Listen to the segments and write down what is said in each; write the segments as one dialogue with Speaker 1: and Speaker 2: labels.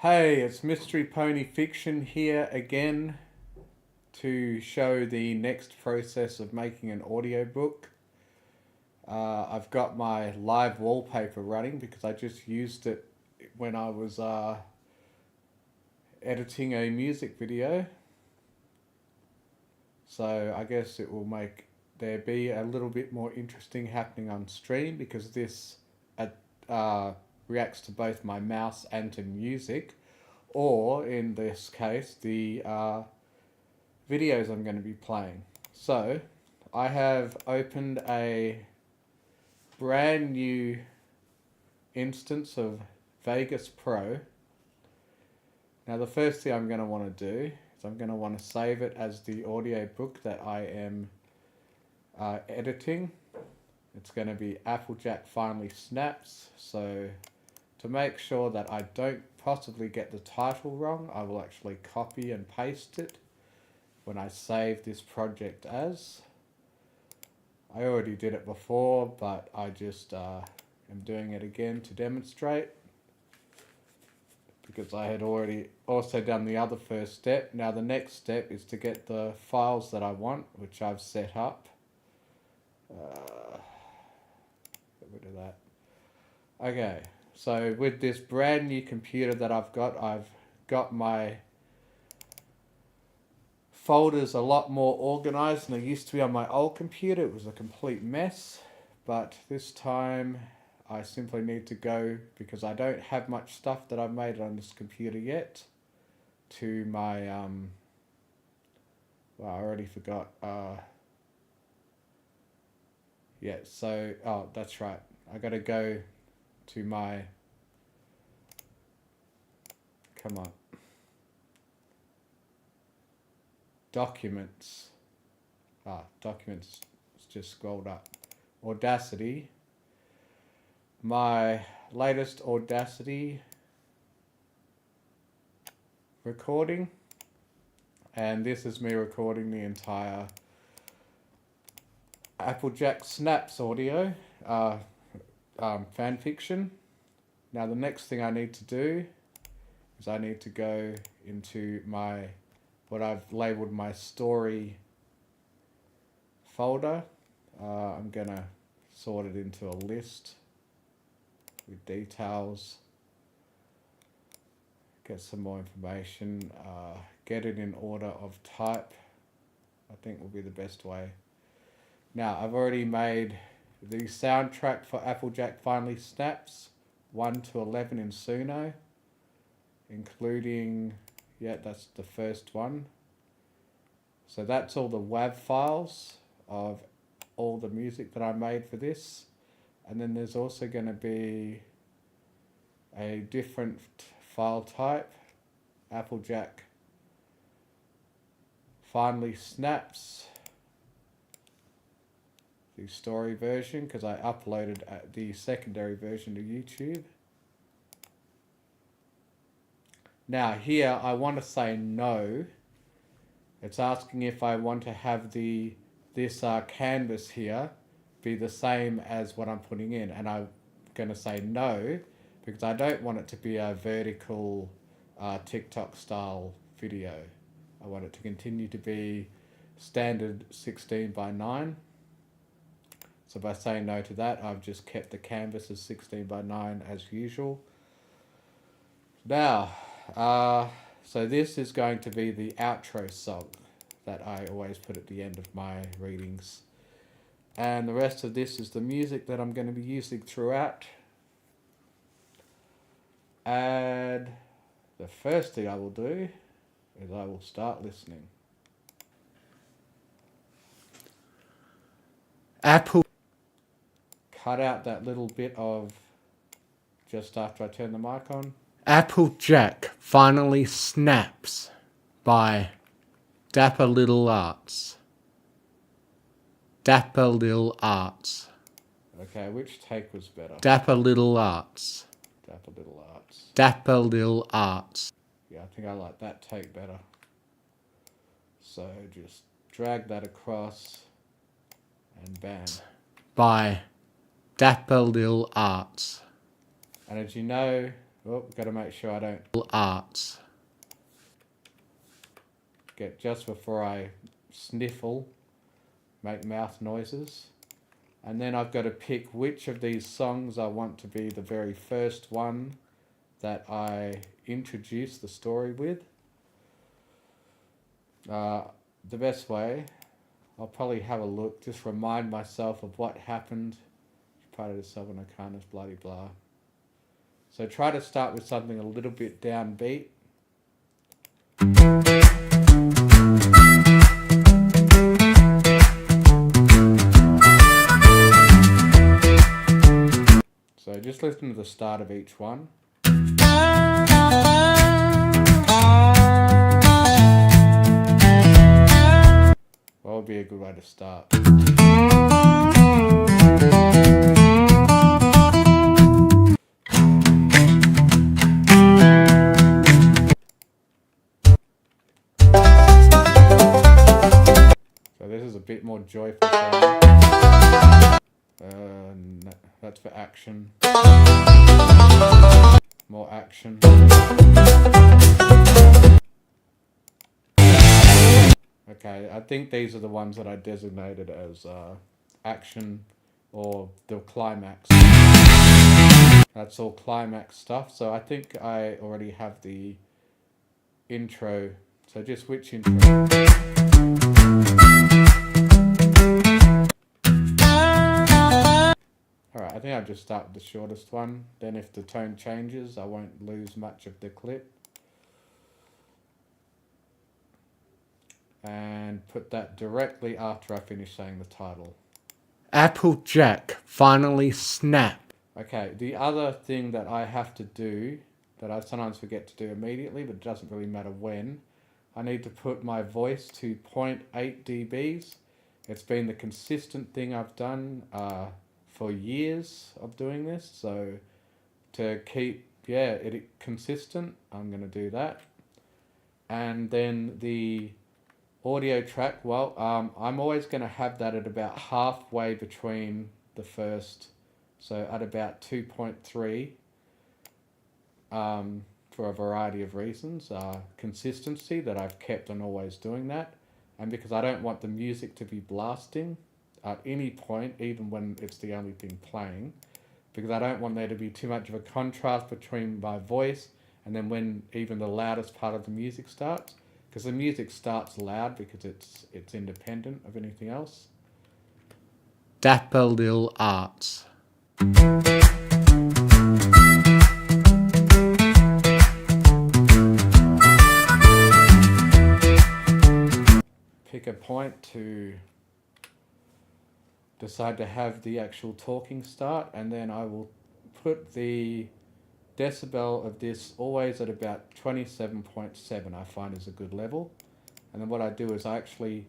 Speaker 1: Hey, it's Mystery Pony Fiction here again to show the next process of making an audiobook. I've got my live wallpaper running because I just used it when I was editing a music video. So I guess it will make there be a little bit more interesting happening on stream because this uh, reacts to both my mouse and to music, or in this case, the videos I'm going to be playing. So, I have opened a brand new instance of Vegas Pro. Now, the first thing I'm going to want to do is I'm going to want to save it as the audiobook that I am editing. It's going to be Applejack Finally Snaps. So, to make sure that I don't possibly get the title wrong, I will actually copy and paste it when I save this project as. I already did it before, but I just am doing it again to demonstrate because I had already also done the other first step. Now the next step is to get the files that I want, which I've set up. Get rid of that. Okay, so with this brand new computer that I've got my folders a lot more organized than they used to be on my old computer. It was a complete mess, but this time I simply need to go, because I don't have much stuff that I've made on this computer yet, to my well, I already forgot. Yeah, so that's right, I gotta go to my, come on, documents. Documents, just scrolled up. Audacity. My latest Audacity recording. And this is me recording the entire Applejack Snaps audio fan fiction. Now the next thing I need to do is I need to go into my, what I've labeled my story folder. I'm gonna sort it into a list with details, get some more information, get it in order of type, I think will be the best way. Now I've already made the soundtrack for Applejack Finally Snaps 1 to 11 in Suno, including, yeah, that's the first one. So that's all the WAV files of all the music that I made for this. And then there's also going to be a different file type, Applejack Finally Snaps, the story version, because I uploaded the secondary version to YouTube. Now here I want to say no. It's asking if I want to have this canvas here be the same as what I'm putting in, and I'm going to say no because I don't want it to be a vertical TikTok style video. I want it to continue to be standard 16 by 9. So by saying no to that, I've just kept the canvas as 16 by 9 as usual. Now, so this is going to be the outro song that I always put at the end of my readings. And the rest of this is the music that I'm going to be using throughout. And the first thing I will do is I will start listening. Apple. Cut out that little bit of just after I turn the mic on. Applejack Finally Snaps by Dapper Little Arts. Dapper Little Arts. Okay, which take was better? Dapper Little Arts. Dapper Little Arts. Dapper Little Arts. Yeah, I think I like that take better. So just drag that across and bam. By Dapper Little Arts. And as you know, Oh, gotta make sure I don't
Speaker 2: arts.
Speaker 1: get just before I sniffle, make mouth noises. And then I've got to pick which of these songs I want to be the very first one that I introduce the story with. The best way, I'll probably have a look, just remind myself of what happened. Part of yourself and I can't, bloody blah. So try to start with something a little bit downbeat. So just listen to the start of each one. What would be a good way to start? So this is a bit more joyful sound. No, that's for action. More action. Okay, I think these are the ones that I designated as action or the climax. That's all climax stuff. So I think I already have the intro. So just which intro? Alright, I think I'll just start with the shortest one. Then if the tone changes, I won't lose much of the clip. And put that directly after I finish saying the title.
Speaker 2: Applejack Finally Snaps.
Speaker 1: Okay, the other thing that I have to do, that I sometimes forget to do immediately, but it doesn't really matter when, I need to put my voice to 0.8 dBs. It's been the consistent thing I've done for years of doing this, so to keep it consistent, I'm going to do that. And then the audio track, well, I'm always going to have that at about halfway between the first, so at about 2.3 for a variety of reasons. Consistency, that I've kept on always doing that, and because I don't want the music to be blasting at any point, even when it's the only thing playing, because I don't want there to be too much of a contrast between my voice and then when even the loudest part of the music starts, because the music starts loud because it's independent of anything else.
Speaker 2: Dapper Lil Arts.
Speaker 1: Pick a point to decide to have the actual talking start, and then I will put the decibel of this always at about 27.7, I find is a good level. And then what I do is I actually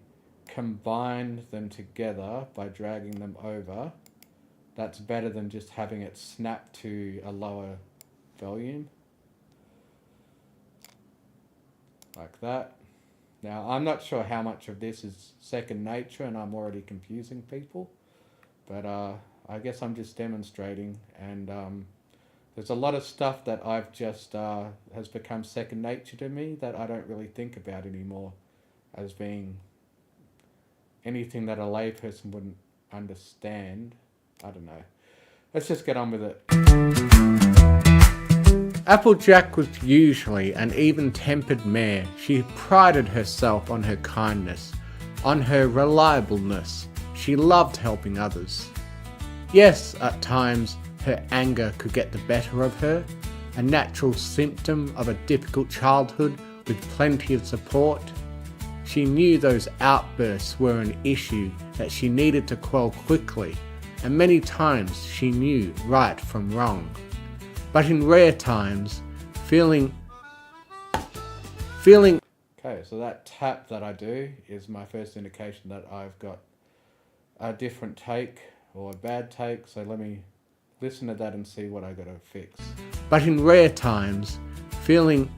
Speaker 1: combine them together by dragging them over. That's better than just having it snap to a lower volume. Like that. Now, I'm not sure how much of this is second nature and I'm already confusing people, but I guess I'm just demonstrating, and there's a lot of stuff that I've just has become second nature to me that I don't really think about anymore as being anything that a layperson wouldn't understand. I don't know. Let's just get on with it.
Speaker 2: Applejack was usually an even-tempered mare. She prided herself on her kindness, on her reliableness. She loved helping others. Yes, at times, her anger could get the better of her, a natural symptom of a difficult childhood with plenty of support. She knew those outbursts were an issue that she needed to quell quickly, and many times she knew right from wrong. But in rare times, feeling...
Speaker 1: Okay, so that tap that I do is my first indication that I've got a different take or a bad take, so let me listen to that and see what I got to fix.
Speaker 2: But in rare times, feeling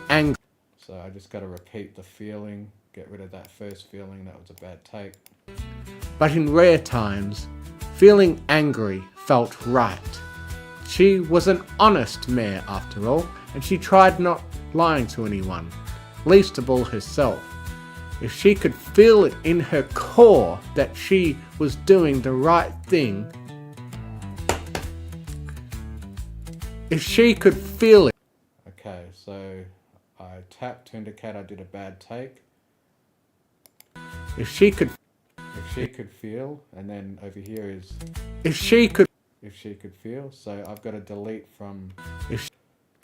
Speaker 2: angry.
Speaker 1: So I just got to repeat the feeling, get rid of that first feeling, that was a bad take.
Speaker 2: But in rare times, feeling angry felt right. She was an honest mare after all, and she tried not lying to anyone, least of all herself. If she could feel it in her core that she was doing the right thing, if she could feel it.
Speaker 1: Okay, so I tapped to indicate I did a bad take.
Speaker 2: If she could
Speaker 1: feel, and then over here is
Speaker 2: if she could
Speaker 1: feel, so I've got to delete from
Speaker 2: if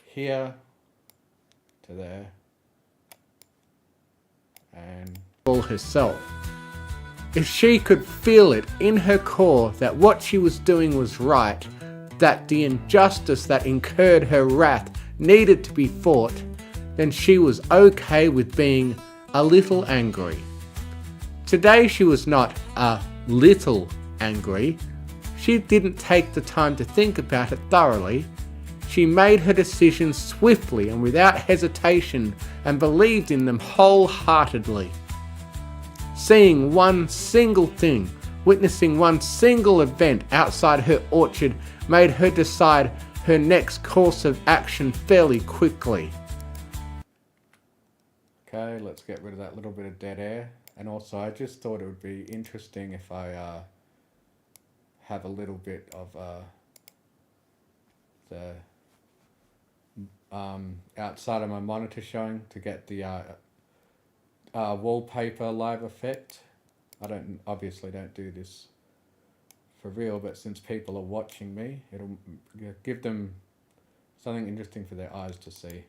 Speaker 1: here to there and
Speaker 2: all herself. If she could feel it in her core that what she was doing was right, that the injustice that incurred her wrath needed to be fought, then she was okay with being a little angry. Today she was not a little angry. She didn't take the time to think about it thoroughly. She made her decisions swiftly and without hesitation and believed in them wholeheartedly. Seeing one single thing, witnessing one single event outside her orchard made her decide her next course of action fairly quickly.
Speaker 1: okay, let's get rid of that little bit of dead air. And also I just thought it would be interesting if I have a little bit of the outside of my monitor showing to get the wallpaper live effect. I obviously don't do this for real, but since people are watching me, it'll give them something interesting for their eyes to see.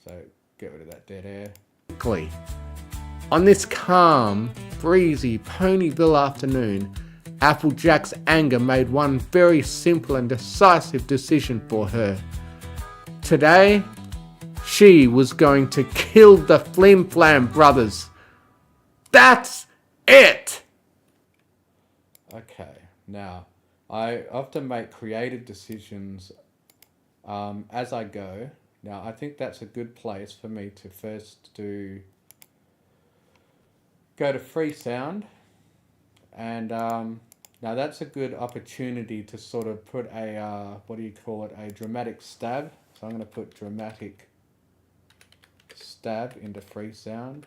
Speaker 1: So get rid of that dead air.
Speaker 2: Quickly. On this calm, breezy Ponyville afternoon, Applejack's anger made one very simple and decisive decision for her. Today, she was going to kill the Flim Flam brothers. That's it!
Speaker 1: Okay, now, I often make creative decisions as I go. Now, I think that's a good place for me to first go to free sound, and now that's a good opportunity to sort of put a, a dramatic stab. So I'm going to put dramatic stab into free sound.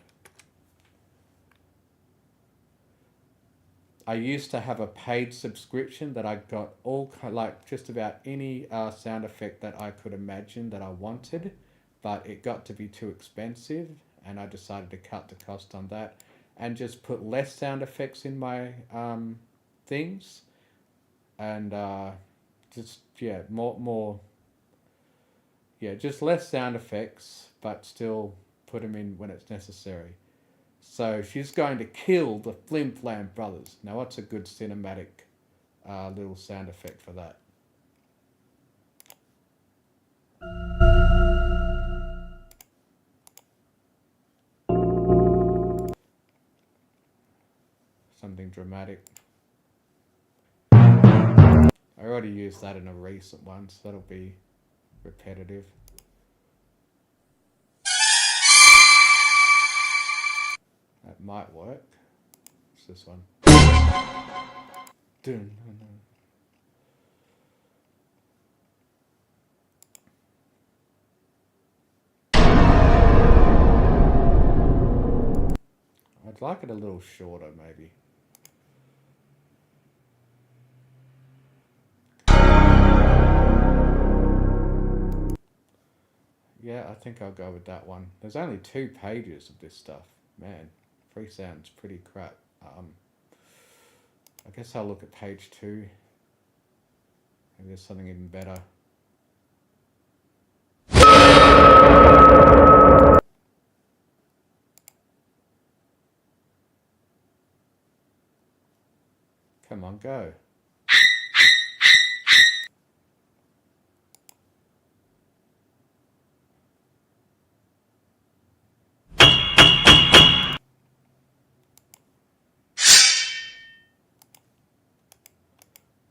Speaker 1: I used to have a paid subscription that I got like just about any sound effect that I could imagine that I wanted, but it got to be too expensive and I decided to cut the cost on that and just put less sound effects in my things, and just just less sound effects, but still put them in when it's necessary. So she's going to kill the Flim Flam brothers. Now what's a good cinematic little sound effect for that? Something dramatic. I already used that in a recent one, so that'll be repetitive. That might work. What's this one? I'd like it a little shorter, maybe. Yeah, I think I'll go with that one. There's only 2 pages of this stuff. Man, free sound's pretty crap. I guess I'll look at page 2. Maybe there's something even better. Come on, go.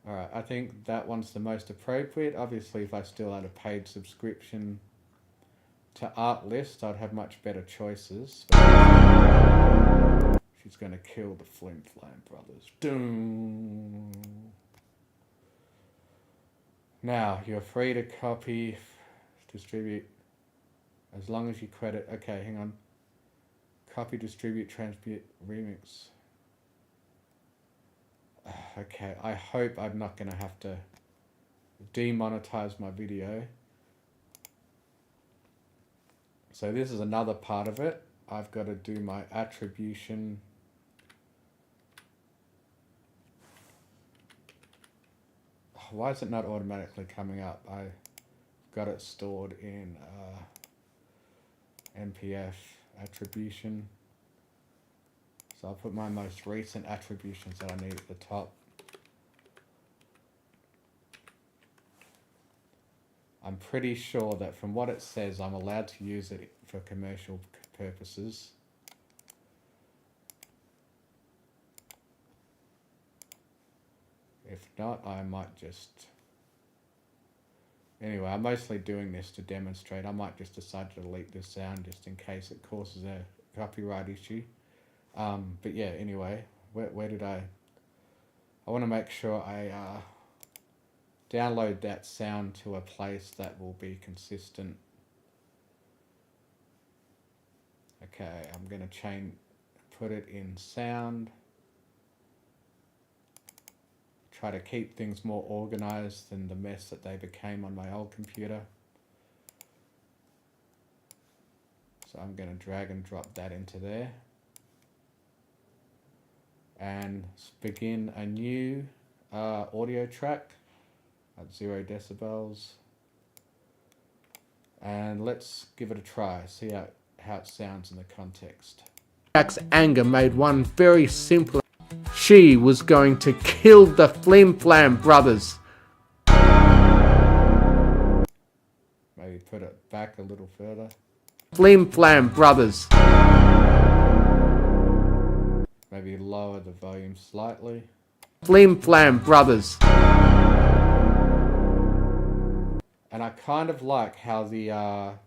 Speaker 1: Alright, I think that one's the most appropriate. Obviously, if I still had a paid subscription to Artlist, I'd have much better choices. She's going to kill the Flim Flam brothers. Doom. Now, you're free to copy, distribute, as long as you credit. Okay, hang on. Copy, distribute, transmute, remix. Okay, I hope I'm not going to have to demonetize my video. So this is another part of it. I've got to do my attribution. Why is it not automatically coming up? I've got it stored in NPF attribution. So I'll put my most recent attributions that I need at the top. I'm pretty sure that from what it says, I'm allowed to use it for commercial purposes. If not, I might just... Anyway, I'm mostly doing this to demonstrate. I might just decide to delete this sound just in case it causes a copyright issue. But yeah, anyway, where did I want to make sure I download that sound to a place that will be consistent. Okay, I'm going to put it in sound. Try to keep things more organized than the mess that they became on my old computer. So I'm going to drag and drop that into there. And begin a new audio track at 0 decibels. And let's give it a try, see how it sounds in the context.
Speaker 2: Jack's anger made one very simple. She was going to kill the Flim Flam brothers.
Speaker 1: Maybe put it back a little further.
Speaker 2: Flim Flam brothers.
Speaker 1: Maybe lower the volume slightly.
Speaker 2: Flim Flam brothers.
Speaker 1: And I kind of like how the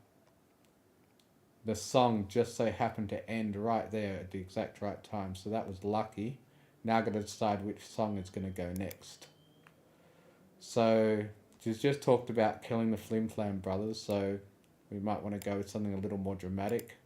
Speaker 1: song just so happened to end right there at the exact right time. So that was lucky. Now I've got to decide which song is going to go next. So she's just talked about killing the Flim Flam brothers. So we might want to go with something a little more dramatic.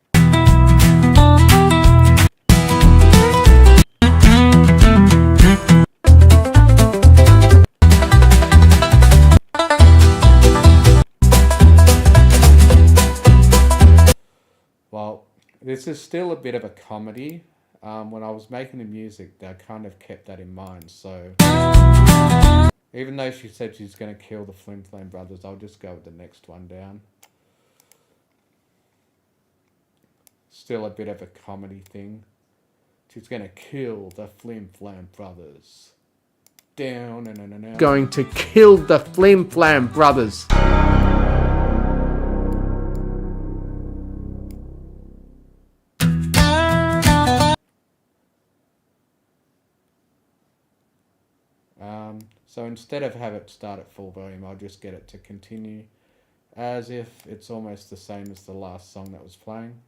Speaker 1: Well, this is still a bit of a comedy. When I was making the music, I kind of kept that in mind. So even though she said she's going to kill the Flim Flam brothers, I'll just go with the next one down. Still a bit of a comedy thing. She's going to kill the Flim Flam brothers. Down and
Speaker 2: Going to kill the Flim Flam brothers.
Speaker 1: So instead of have it start at full volume, I'll just get it to continue as if it's almost the same as the last song that was playing.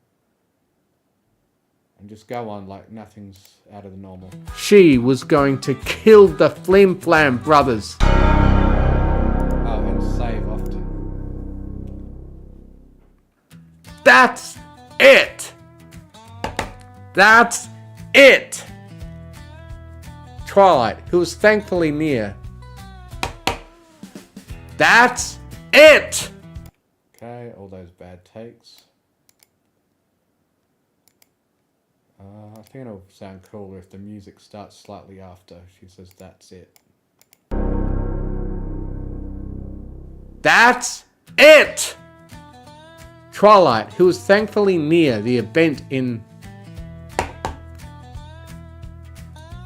Speaker 1: And just go on like nothing's out of the normal.
Speaker 2: She was going to kill the Flim Flam brothers.
Speaker 1: Oh, and save often.
Speaker 2: That's it. That's it. Twilight, who was thankfully near. That's it.
Speaker 1: Okay, all those bad takes. I think it'll sound cooler if the music starts slightly after she says that's it.
Speaker 2: That's it. Twilight, who was thankfully near the event in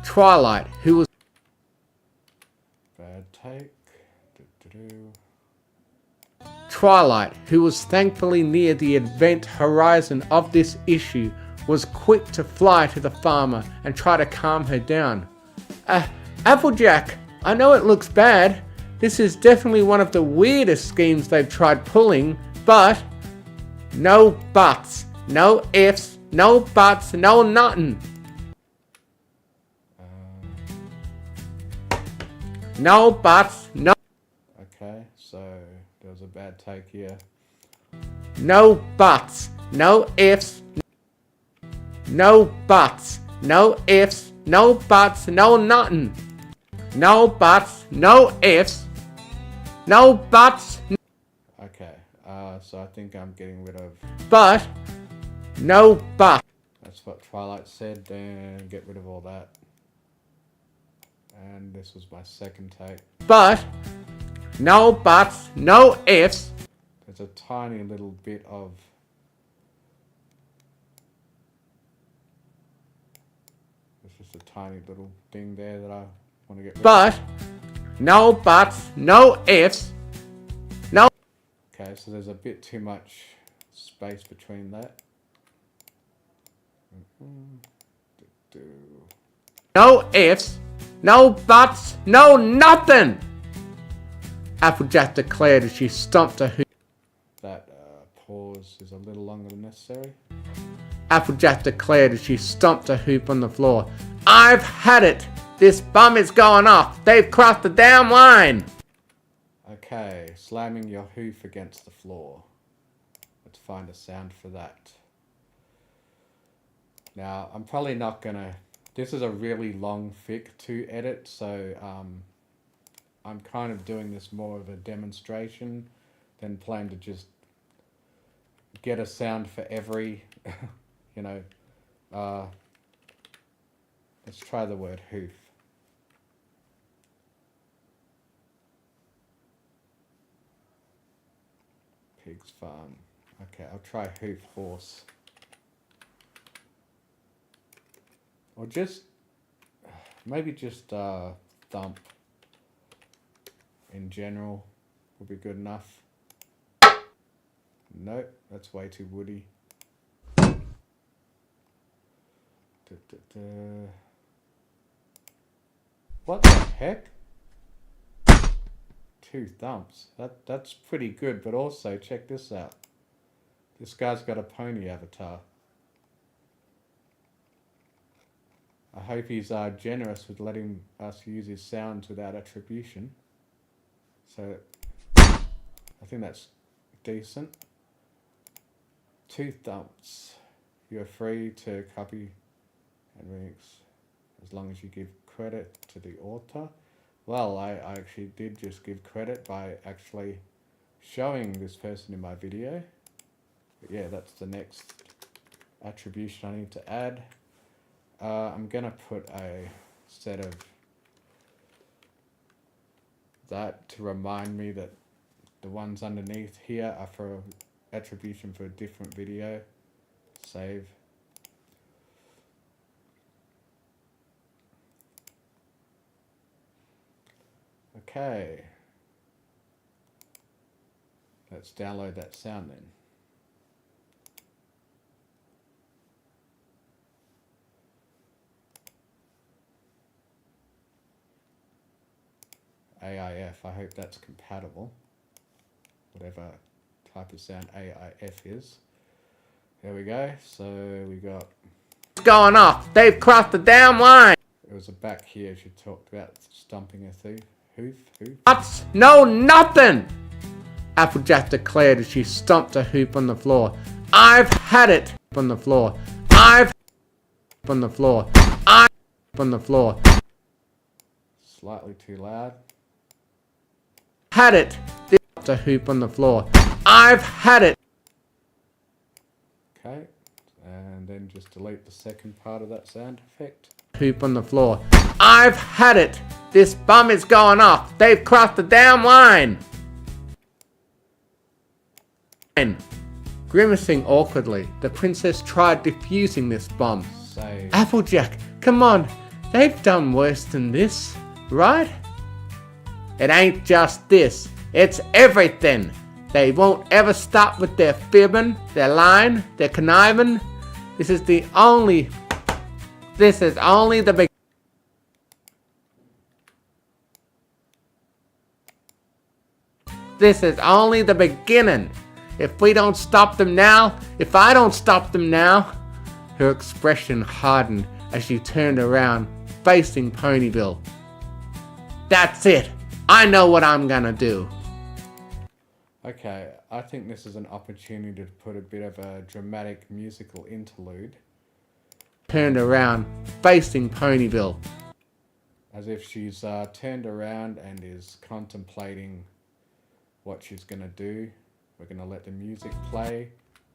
Speaker 2: Twilight, who was
Speaker 1: Bad take.
Speaker 2: Twilight, who was thankfully near the event horizon of this issue, was quick to fly to the farmer and try to calm her down. Applejack, I know it looks bad. This is definitely one of the weirdest schemes they've tried pulling, but no buts, no ifs, no buts, no nothing.
Speaker 1: Uh,
Speaker 2: No buts, no.
Speaker 1: okay. so there was a bad take here.
Speaker 2: No buts, no ifs, no buts, no ifs, no buts, no nothing. No buts, no ifs, no buts.
Speaker 1: Okay, so I think I'm getting rid of
Speaker 2: But, no but.
Speaker 1: that's what Twilight said, and get rid of all that. And this was my second take.
Speaker 2: But, no buts, no ifs.
Speaker 1: There's a tiny little bit of there's just a tiny little thing there that I want to get rid of.
Speaker 2: But, no buts, no ifs. No.
Speaker 1: Okay, so there's a bit too much space between that.
Speaker 2: No ifs, no buts, no nothing. Applejack declared as she stomped her hoop.
Speaker 1: That pause is a little longer than necessary.
Speaker 2: Applejack declared as she stomped her hoop on the floor. I've had it. This bum is going off. They've crossed the damn line.
Speaker 1: Okay, slamming your hoof against the floor. Let's find a sound for that. Now, I'm probably not gonna... This is a really long fic to edit, so I'm kind of doing this more of a demonstration than plan to just get a sound for every, you know, let's try the word hoof. Pig's farm. Okay, I'll try hoof horse. Or just, maybe just thump in general would be good enough. Nope, that's way too woody. What the heck? 2 thumps. That's pretty good, but also check this out. This guy's got a pony avatar. I hope he's generous with letting us use his sounds without attribution. So, I think that's decent. 2 thumps. You're free to copy and remix as long as you give credit to the author. Well, I actually did just give credit by actually showing this person in my video. But yeah, that's the next attribution I need to add. I'm gonna put a set of that to remind me that the ones underneath here are for attribution for a different video. Save. Okay. Let's download that sound then. AIF, I hope that's compatible. Whatever type of sound AIF is. There we go. So we got...
Speaker 2: Going off. They've crossed the damn line.
Speaker 1: It was a back here she talked about stomping a hoof.
Speaker 2: Buts, no nothing. Applejack declared as she stomped her hoop on the floor. I've had it. On the floor. I've... On the floor. I've... On the floor.
Speaker 1: Slightly too loud.
Speaker 2: Had it. The hoop on the floor. I've had it.
Speaker 1: Okay, and then just delete the second part of that sound effect.
Speaker 2: Hoop on the floor. I've had it. This bum is going off. They've crossed the damn line. Grimacing awkwardly, the princess tried defusing this bum.
Speaker 1: Save.
Speaker 2: Applejack, come on. They've done worse than this, right? It ain't just this. It's everything. They won't ever stop with their fibbing, their lying, their conniving. This is only the beginning. This is only the beginning. If we don't stop them now, if I don't stop them now. Her expression hardened as she turned around, facing Ponyville. That's it. I know what I'm gonna do.
Speaker 1: Okay, I think this is an opportunity to put a bit of a dramatic musical interlude.
Speaker 2: Turned around, facing Ponyville.
Speaker 1: As if she's turned around and is contemplating what she's going to do. We're going to let the music play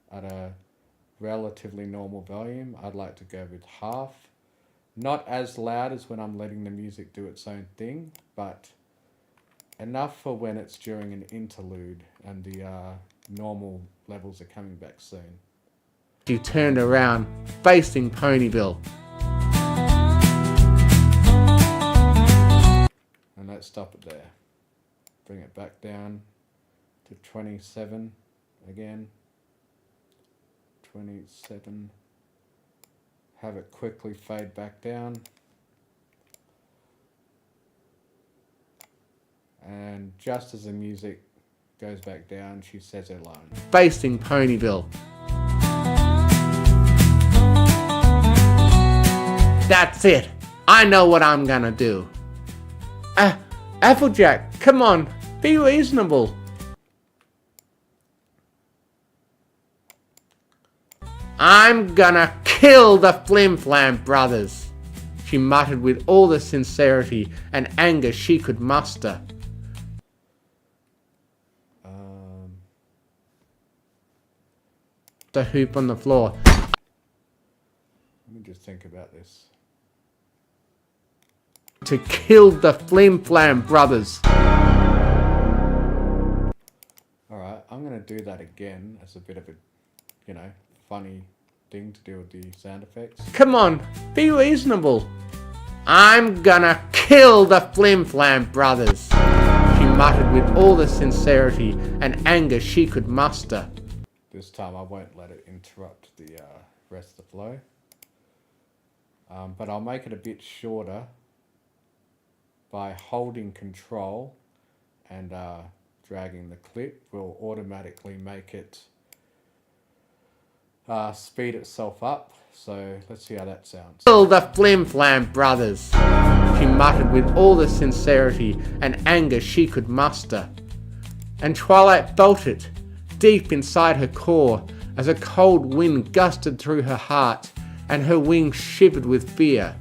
Speaker 1: at a relatively normal volume. I'd like to go with half. Not as loud as when I'm letting the music do its own thing, but enough for when it's during an interlude and the normal levels are coming back soon.
Speaker 2: She turned around, facing Ponyville.
Speaker 1: And let's stop it there. Bring it back down to 27 again. 27. Have it quickly fade back down. And just as the music goes back down, she says her line.
Speaker 2: Facing Ponyville. That's it. I know what I'm gonna do. Applejack, come on, be reasonable. I'm gonna kill the Flim Flam brothers, she muttered with all the sincerity and anger she could muster. The hoop on the floor.
Speaker 1: Let me just think about this.
Speaker 2: To kill the Flim Flam brothers.
Speaker 1: Alright, I'm going to do that again as a bit of a, funny thing to do with the sound effects.
Speaker 2: Come on, be reasonable. I'm gonna kill the Flim Flam brothers, she muttered with all the sincerity and anger she could muster.
Speaker 1: This time I won't let it interrupt the rest of the flow. But I'll make it a bit shorter by holding control and dragging the clip. Will automatically make it speed itself up. So let's see how that sounds.
Speaker 2: Kill the Flim Flam brothers, she muttered with all the sincerity and anger she could muster. And Twilight felt it deep inside her core as a cold wind gusted through her heart and her wings shivered with fear.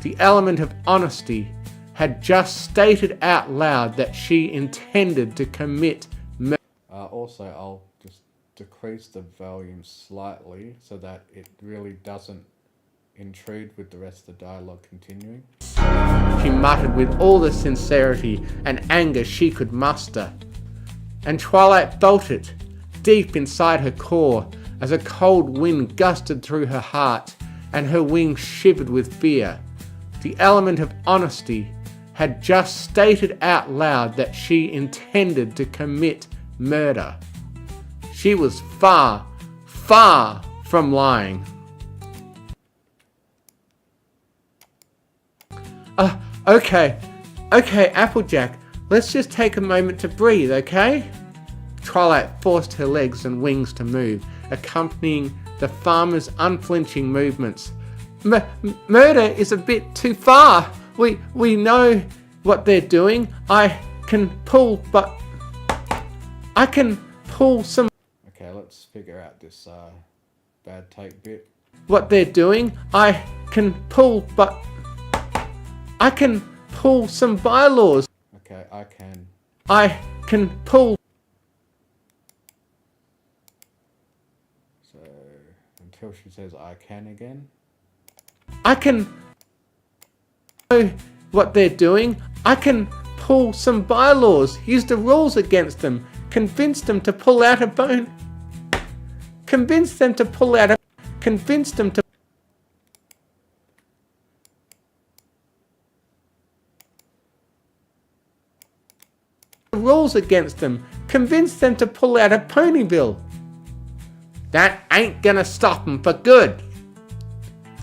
Speaker 2: The element of honesty had just stated out loud that she intended to commit murder.
Speaker 1: Also, I'll just decrease the volume slightly so that it really doesn't intrude with the rest of the dialogue continuing.
Speaker 2: She muttered with all the sincerity and anger she could muster. And Twilight felt it deep inside her core as a cold wind gusted through her heart and her wings shivered with fear. The element of honesty had just stated out loud that she intended to commit murder. She was far, far from lying. Okay, Applejack, let's just take a moment to breathe, okay? Twilight forced her legs and wings to move, accompanying the farmer's unflinching movements. Murder is a bit too far. We know what they're doing. I can pull some.
Speaker 1: Okay, let's figure out this bad take bit.
Speaker 2: What they're doing. I can pull some bylaws.
Speaker 1: Okay, I
Speaker 2: can pull.
Speaker 1: So, until she says I can again.
Speaker 2: I can know what they're doing. I can pull some bylaws, use the rules against them, convince them to pull out a bone. Convince them to rules against them, convince them to pull out a Ponyville. That ain't gonna stop them for good.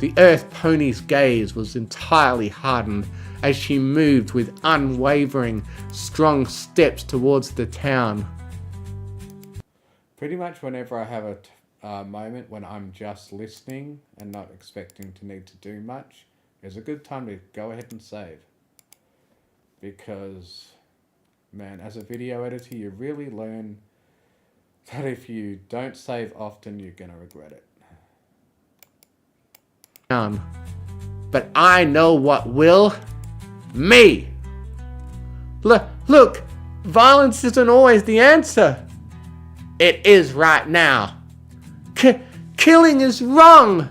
Speaker 2: The Earth Pony's gaze was entirely hardened as she moved with unwavering, strong steps towards the town.
Speaker 1: Pretty much whenever I have a moment when I'm just listening and not expecting to need to do much, is a good time to go ahead and save. Because, man, as a video editor, you really learn that if you don't save often, you're gonna regret it.
Speaker 2: But I know what will. Me. Look, violence isn't always the answer. It is right now. Killing is wrong.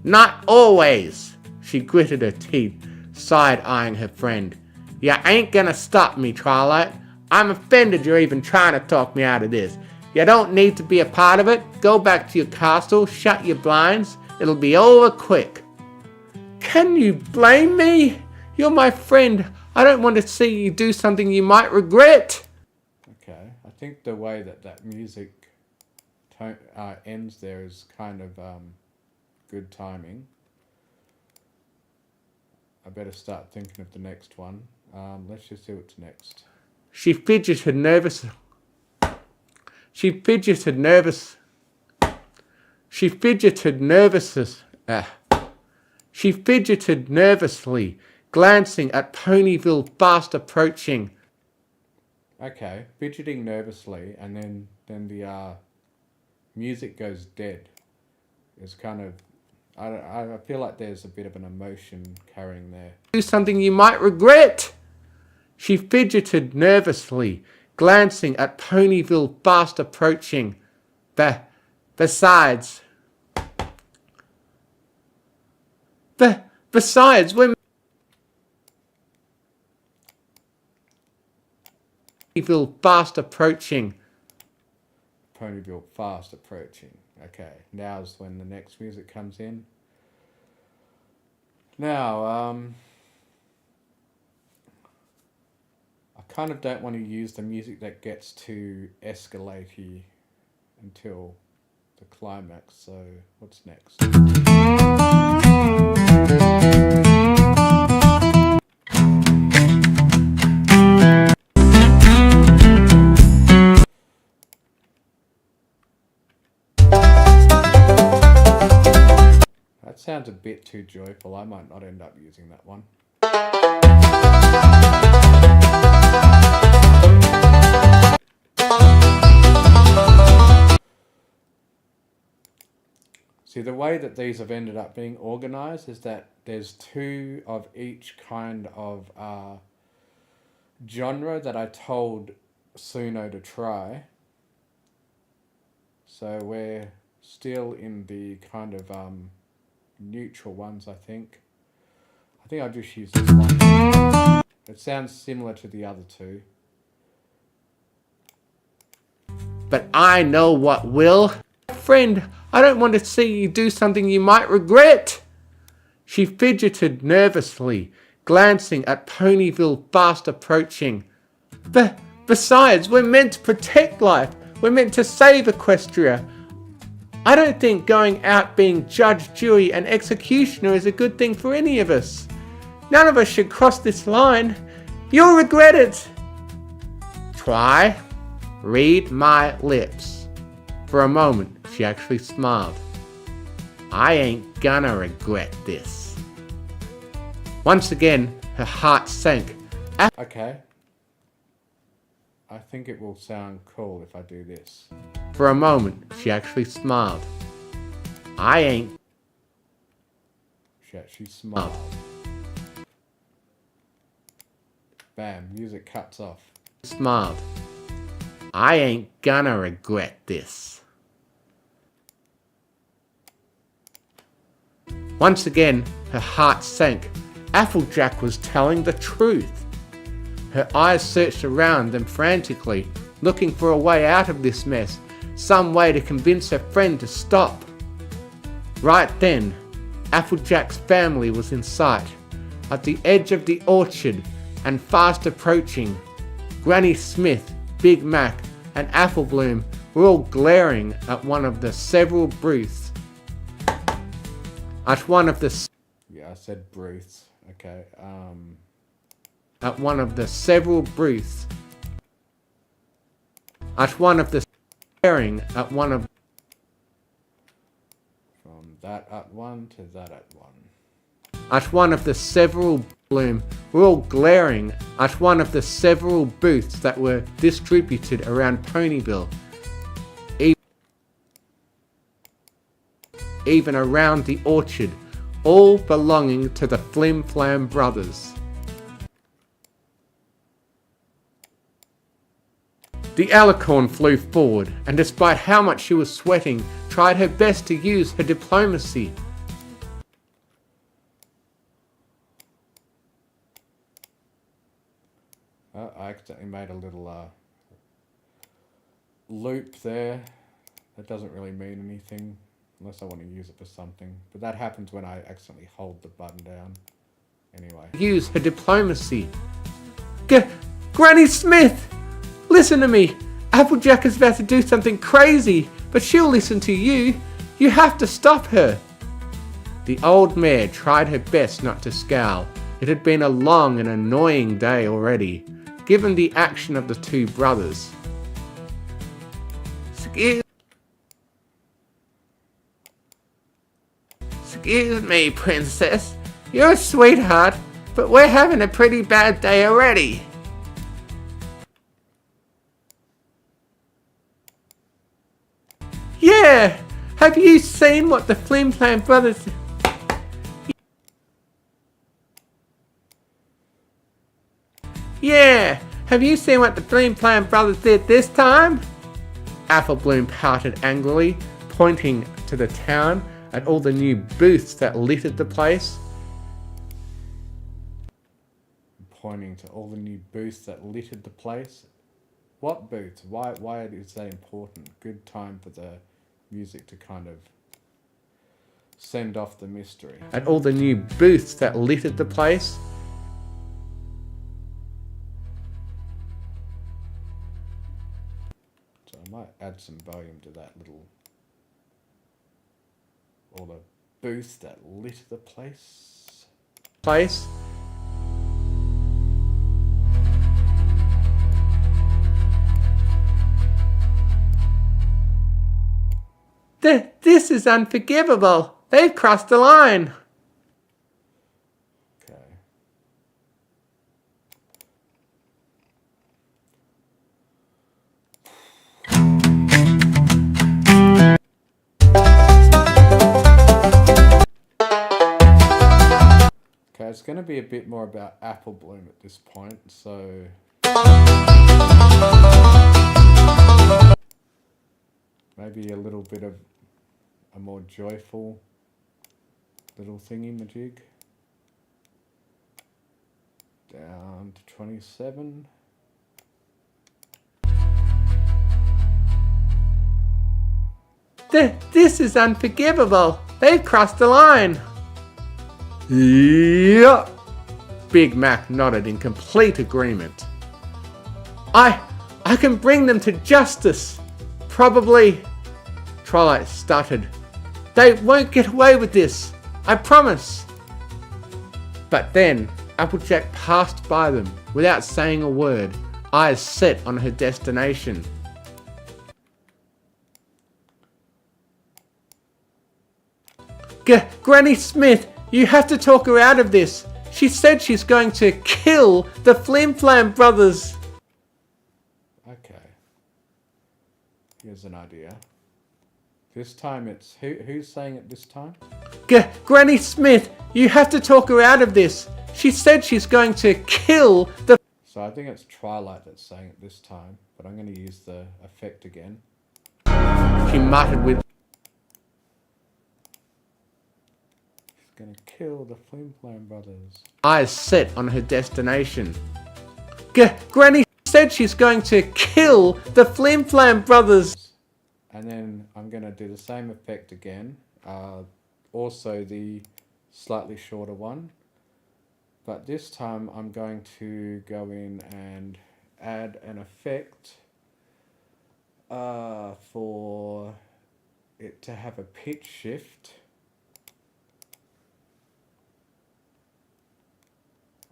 Speaker 2: Not always. She gritted her teeth, side-eyeing her friend. You ain't gonna stop me, Twilight. I'm offended you're even trying to talk me out of this. You don't need to be a part of it. Go back to your castle, shut your blinds. It'll be over quick. Can you blame me? You're my friend. I don't want to see you do something you might regret.
Speaker 1: Okay, I think the way that music ends there is kind of good timing. I better start thinking of the next one. Let's just see what's next.
Speaker 2: She fidgeted nervously. She fidgeted nervously, glancing at Ponyville fast approaching.
Speaker 1: Okay, fidgeting nervously, and then the music goes dead. It's kind of, I feel like there's a bit of an emotion carrying there.
Speaker 2: Do something you might regret. She fidgeted nervously, glancing at Ponyville fast approaching. Besides, when Ponyville fast approaching.
Speaker 1: Ponyville fast approaching. Okay, now's when the next music comes in. Now, I kind of don't want to use the music that gets too escalatey until the climax, so what's next? That sounds a bit too joyful. I might not end up using that one. See, the way that these have ended up being organized is that there's two of each kind of genre that I told Suno to try. So we're still in the kind of neutral ones, I think. I think I'll just use this one. It sounds similar to the other two.
Speaker 2: But I know what will. Friend, I don't want to see you do something you might regret. She fidgeted nervously, glancing at Ponyville fast approaching. Besides, we're meant to protect life. We're meant to save Equestria. I don't think going out being judge, jury, and executioner is a good thing for any of us. None of us should cross this line. You'll regret it. Try. Read my lips. For a moment, she actually smiled. I ain't gonna regret this. Once again, her heart sank.
Speaker 1: Okay. I think it will sound cool if I do this.
Speaker 2: For a moment, she actually smiled. I ain't.
Speaker 1: She actually smiled. Bam, music cuts off.
Speaker 2: Smiled. I ain't gonna regret this. Once again, her heart sank. Applejack was telling the truth. Her eyes searched around them frantically, looking for a way out of this mess, some way to convince her friend to stop. Right then, Applejack's family was in sight, at the edge of the orchard and fast approaching. Granny Smith, Big Mac, and Applebloom were all glaring at one of the several booths. At one of the...
Speaker 1: Yeah, I said booths. Okay,
Speaker 2: At one of the several booths. At one of the... Staring at one of...
Speaker 1: From that at one to that at one.
Speaker 2: At one of the several... Bloom were all glaring at one of the several booths that were distributed around Ponyville. even around the orchard, all belonging to the Flim Flam brothers. The alicorn flew forward, and despite how much she was sweating, tried her best to use her diplomacy.
Speaker 1: I accidentally made a little loop there. That doesn't really mean anything unless I want to use it for something. But that happens when I accidentally hold the button down. Anyway.
Speaker 2: Use her diplomacy. Granny Smith! Listen to me! Applejack is about to do something crazy, but she'll listen to you. You have to stop her. The old mare tried her best not to scowl. It had been a long and annoying day already, given the action of the two brothers. Excuse me, princess. You're a sweetheart, but we're having a pretty bad day already. Yeah! Have you seen what the Flim Flam brothers... Yeah! Have you seen what the Flim Flam brothers did this time? Applebloom pouted angrily, pointing to the town at all the new booths that littered the place.
Speaker 1: Pointing to all the new booths that littered the place. What booths? Why is that important? Good time for the music to kind of send off the mystery.
Speaker 2: At all the new booths that littered the place.
Speaker 1: So I might add some volume to that little... all the booths that litter the place.
Speaker 2: This is unforgivable. They've crossed the line.
Speaker 1: Okay. Okay, it's going to be a bit more about Applebloom at this point, so... maybe a little bit of a more joyful little thingy-majig. Down to 27.
Speaker 2: This is unforgivable. They've crossed the line. Yup. Big Mac nodded in complete agreement. I can bring them to justice. Probably, Twilight stuttered. They won't get away with this. I promise. But then, Applejack passed by them without saying a word, eyes set on her destination. Granny Smith, you have to talk her out of this. She said she's going to kill the Flim Flam brothers.
Speaker 1: Okay. Here's an idea. This time it's... who's saying it this time?
Speaker 2: Granny Smith, you have to talk her out of this. She said she's going to kill the...
Speaker 1: So I think it's Twilight that's saying it this time, but I'm going to use the effect again.
Speaker 2: She muttered with...
Speaker 1: She's going to kill the Flim Flam brothers.
Speaker 2: Eyes set on her destination. Granny said she's going to kill the Flim Flam brothers.
Speaker 1: And then I'm going to do the same effect again. Also the slightly shorter one. But this time I'm going to go in and add an effect for it to have a pitch shift.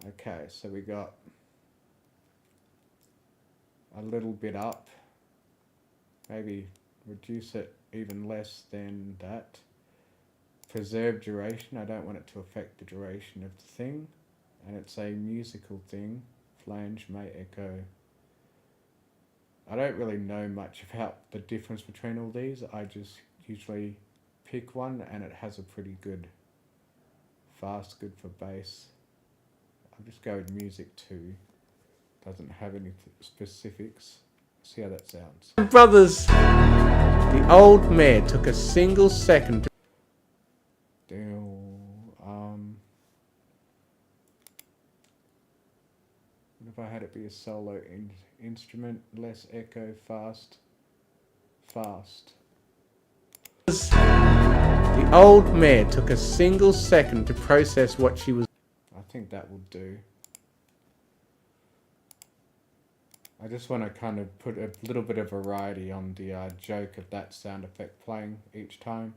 Speaker 1: Okay, so we got a little bit up. Maybe reduce it even less than that. Preserve duration. I don't want it to affect the duration of the thing. And it's a musical thing. Flange may echo. I don't really know much about the difference between all these. I just usually pick one, and it has a pretty good fast, good for bass. I'll just go with music 2. Doesn't have any specifics. See how that sounds.
Speaker 2: Brothers, the old mare took a single second to...
Speaker 1: What if I had it be a solo instrument, less echo, fast.
Speaker 2: The old mare took a single second to process what she was...
Speaker 1: I think that will do. I just want to kind of put a little bit of variety on the joke of that sound effect playing each time.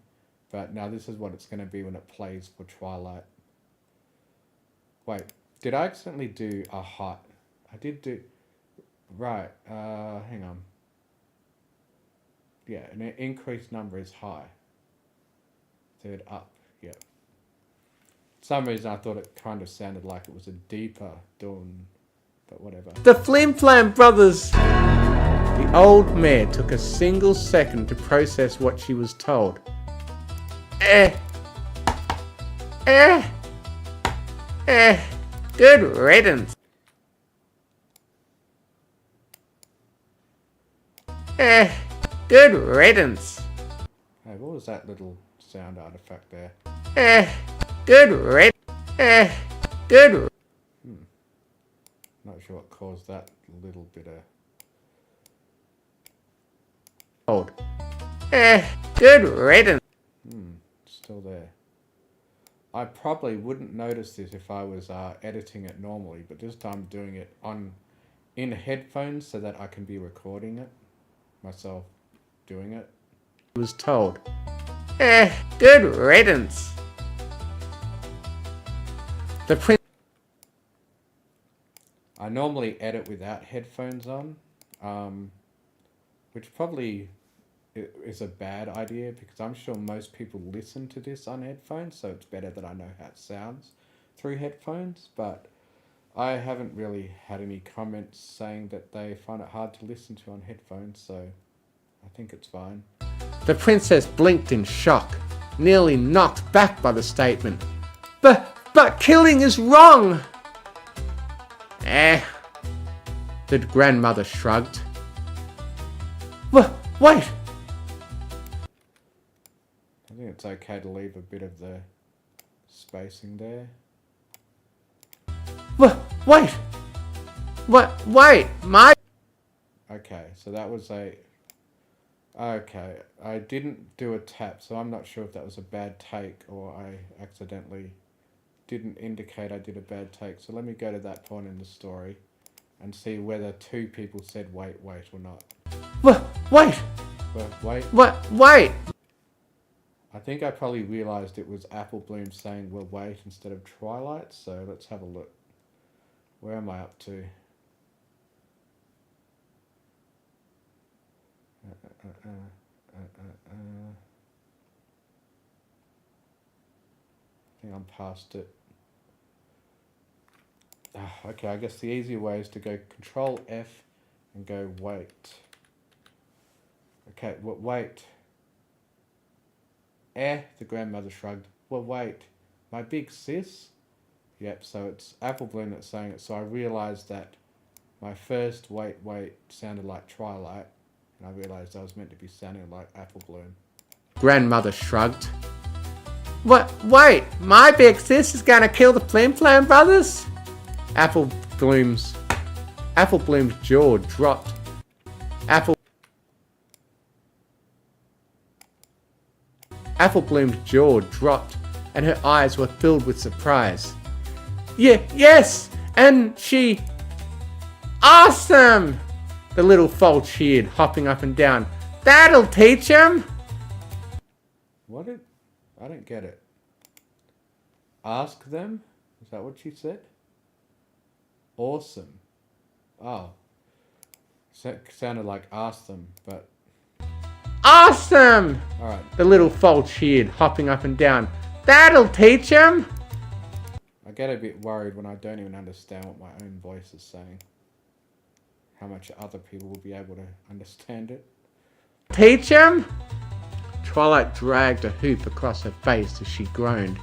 Speaker 1: But now this is what it's going to be when it plays for Twilight. Wait, did I accidentally do a hot? I did do... Right, hang on. Yeah, an increased number is high. Third up, yeah. For some reason I thought it kind of sounded like it was a deeper dawn, but whatever.
Speaker 2: The Flim Flam Brothers! The old mare took a single second to process what she was told. Good riddance. Good riddance.
Speaker 1: Hey, what was that little sound artifact there?
Speaker 2: Good riddance. Good.
Speaker 1: Not sure what caused that little bit of...
Speaker 2: Old. Good riddance.
Speaker 1: Still there. I probably wouldn't notice this if I was editing it normally, but this time I'm doing it in headphones so that I can be recording it myself doing it.
Speaker 2: Was told. Good riddance. The prince.
Speaker 1: I normally edit without headphones on, which probably is a bad idea because I'm sure most people listen to this on headphones, so it's better that I know how it sounds through headphones, but I haven't really had any comments saying that they find it hard to listen to on headphones, so I think it's fine.
Speaker 2: The princess blinked in shock, nearly knocked back by the statement. But killing is wrong! The grandmother shrugged. Wait!
Speaker 1: I think it's okay to leave a bit of the spacing there.
Speaker 2: Wait! My...
Speaker 1: Okay, so that was a... Okay, I didn't do a tap, so I'm not sure if that was a bad take or I accidentally didn't indicate I did a bad take. So let me go to that point in the story and see whether 2 people said wait or not.
Speaker 2: Wait!
Speaker 1: I think I probably realised it was Apple Bloom saying well wait instead of Twilight, so let's have a look. Where am I up to? I think I'm past it. Okay, I guess the easier way is to go Control F and go wait. Okay, wait. The grandmother shrugged. Well, wait. My big sis? Yep, so it's Apple Bloom that's saying it. So I realised that my first wait sounded like Twilight. And I realised I was meant to be sounding like Apple Bloom.
Speaker 2: Grandmother shrugged. Wait! My big sis is gonna kill the Flim Flam Brothers? Apple Bloom's jaw dropped. Apple Bloom's jaw dropped, and her eyes were filled with surprise. Yes! And she... Awesome! The little foal cheered, hopping up and down. That'll teach him!
Speaker 1: What did... I don't get it. Ask them? Is that what she said? Awesome. Oh. Sounded like ask them, but...
Speaker 2: Awesome!
Speaker 1: Alright.
Speaker 2: The little foal cheered, hopping up and down. That'll teach him!
Speaker 1: I get a bit worried when I don't even understand what my own voice is saying. How much other people will be able to understand it.
Speaker 2: Teach him? Twilight dragged a hoop across her face as she groaned.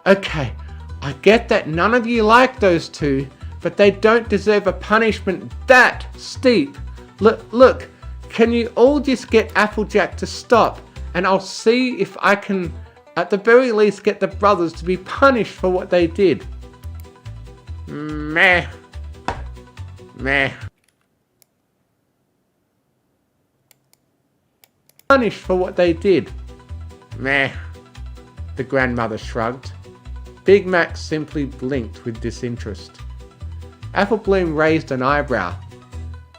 Speaker 2: Okay, I get that none of you like those two, but they don't deserve a punishment that steep. Look, can you all just get Applejack to stop, and I'll see if I can, at the very least, get the brothers to be punished for what they did. Meh. Punished for what they did. Meh. The grandmother shrugged. Big Mac simply blinked with disinterest. Apple Bloom raised an eyebrow.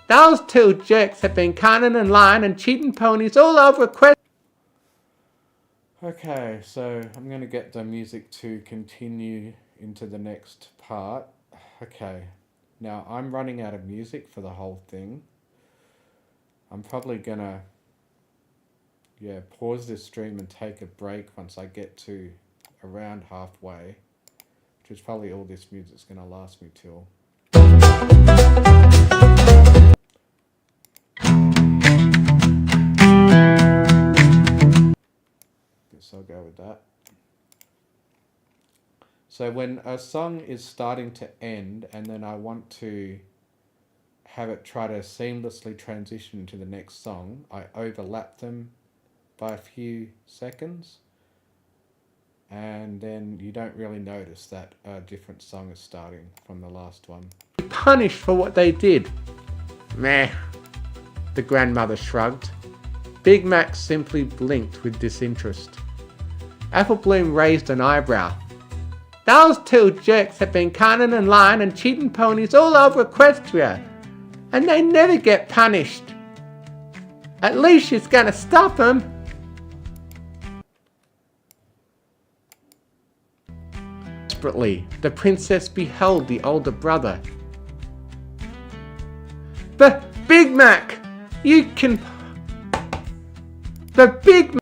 Speaker 2: Those two jerks have been cunning and lying and cheating ponies all over Quest.
Speaker 1: Okay, so I'm going to get the music to continue into the next part. Okay, now I'm running out of music for the whole thing. I'm probably going to pause this stream and take a break once I get to around halfway, which is probably all this music's going to last me till. Guess I'll go with that. So when a song is starting to end and then I want to have it try to seamlessly transition to the next song, I overlap them by a few seconds, and then you don't really notice that a different song is starting from the last one.
Speaker 2: Punished for what they did. Meh. The grandmother shrugged. Big Mac simply blinked with disinterest. Apple Bloom raised an eyebrow. Those two jerks have been cunning and lying and cheating ponies all over Equestria, and they never get punished. At least she's gonna stop them. Desperately, the princess beheld the older brother. But Big Mac, you can... But Big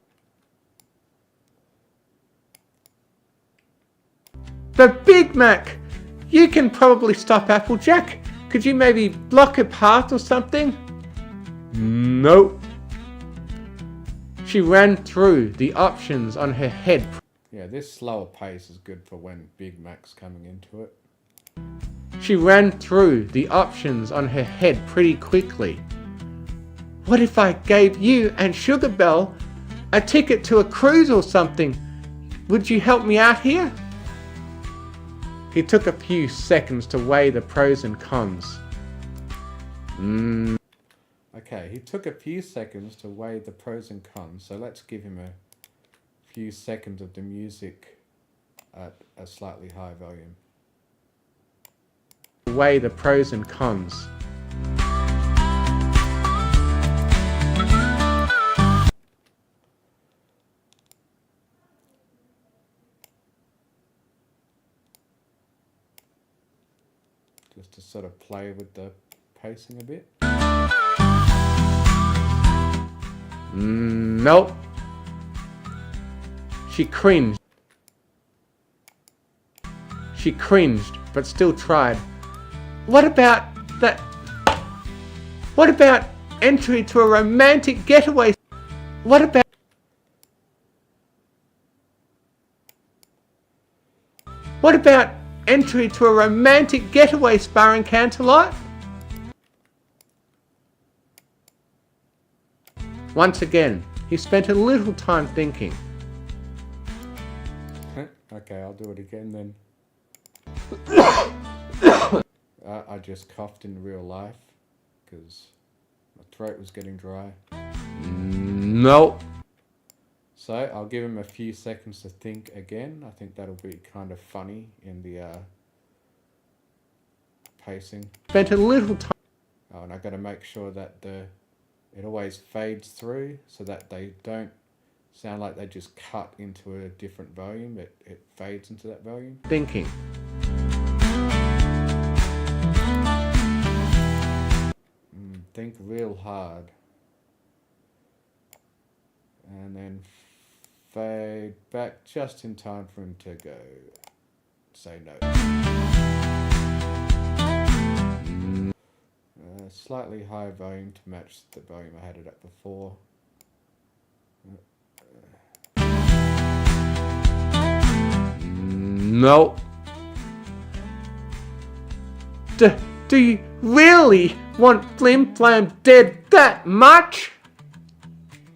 Speaker 2: Mac, you can probably stop Applejack. Could you maybe block her path or something? Nope. She ran through the options on her head.
Speaker 1: Yeah, this slower pace is good for when Big Mac's coming into it.
Speaker 2: She ran through the options on her head pretty quickly. What if I gave you and Sugar Belle a ticket to a cruise or something? Would you help me out here? He took a few seconds to weigh the pros and cons.
Speaker 1: Okay, he took a few seconds to weigh the pros and cons, so let's give him a few seconds of the music at a slightly higher volume.
Speaker 2: Weigh the pros and cons.
Speaker 1: Just to sort of play with the pacing a bit.
Speaker 2: Nope. She cringed. She cringed, but still tried. What about entry to a romantic getaway? What about entry to a romantic getaway spa in Canterlot? Once again, he spent a little time thinking.
Speaker 1: Okay, I'll do it again then. I just coughed in real life because my throat was getting dry.
Speaker 2: Nope.
Speaker 1: So I'll give him a few seconds to think again. I think that'll be kind of funny in the pacing.
Speaker 2: Spent a little time.
Speaker 1: Oh, and I got to make sure that it always fades through so that they don't sound like they just cut into a different volume. It fades into that volume.
Speaker 2: Thinking.
Speaker 1: Think real hard. And then fade back just in time for him to go. Say no. Slightly higher volume to match the volume I had it at before.
Speaker 2: Nope. Do you really want Flim Flam dead that much?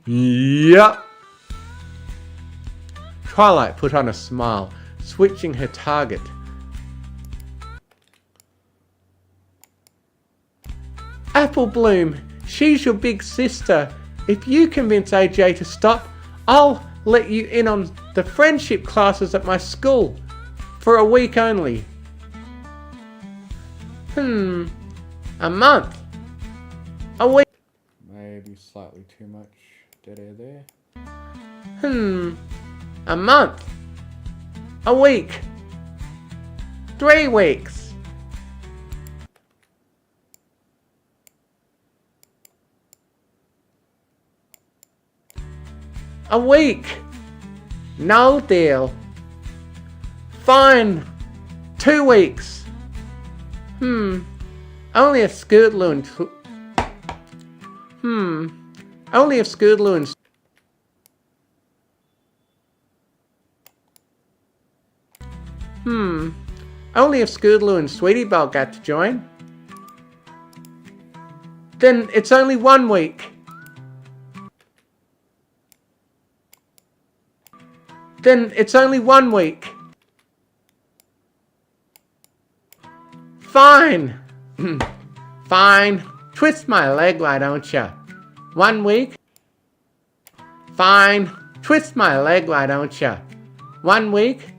Speaker 2: Yup. Twilight put on a smile, switching her target. Apple Bloom, she's your big sister. If you convince AJ to stop, I'll let you in on the friendship classes at my school. For a week only. A month. A week.
Speaker 1: Maybe slightly too much dead air there.
Speaker 2: A month. A week. 3 weeks. A week. No deal. Fine. 2 weeks. Only if Scootaloo and... Only if Scootaloo and... Only if Scootaloo and Sweetie Belle got to join. Then it's only 1 week. Then it's only 1 week. Fine. Fine. Twist my leg, why don't ya? 1 week. Fine. Twist my leg, why don't ya? 1 week.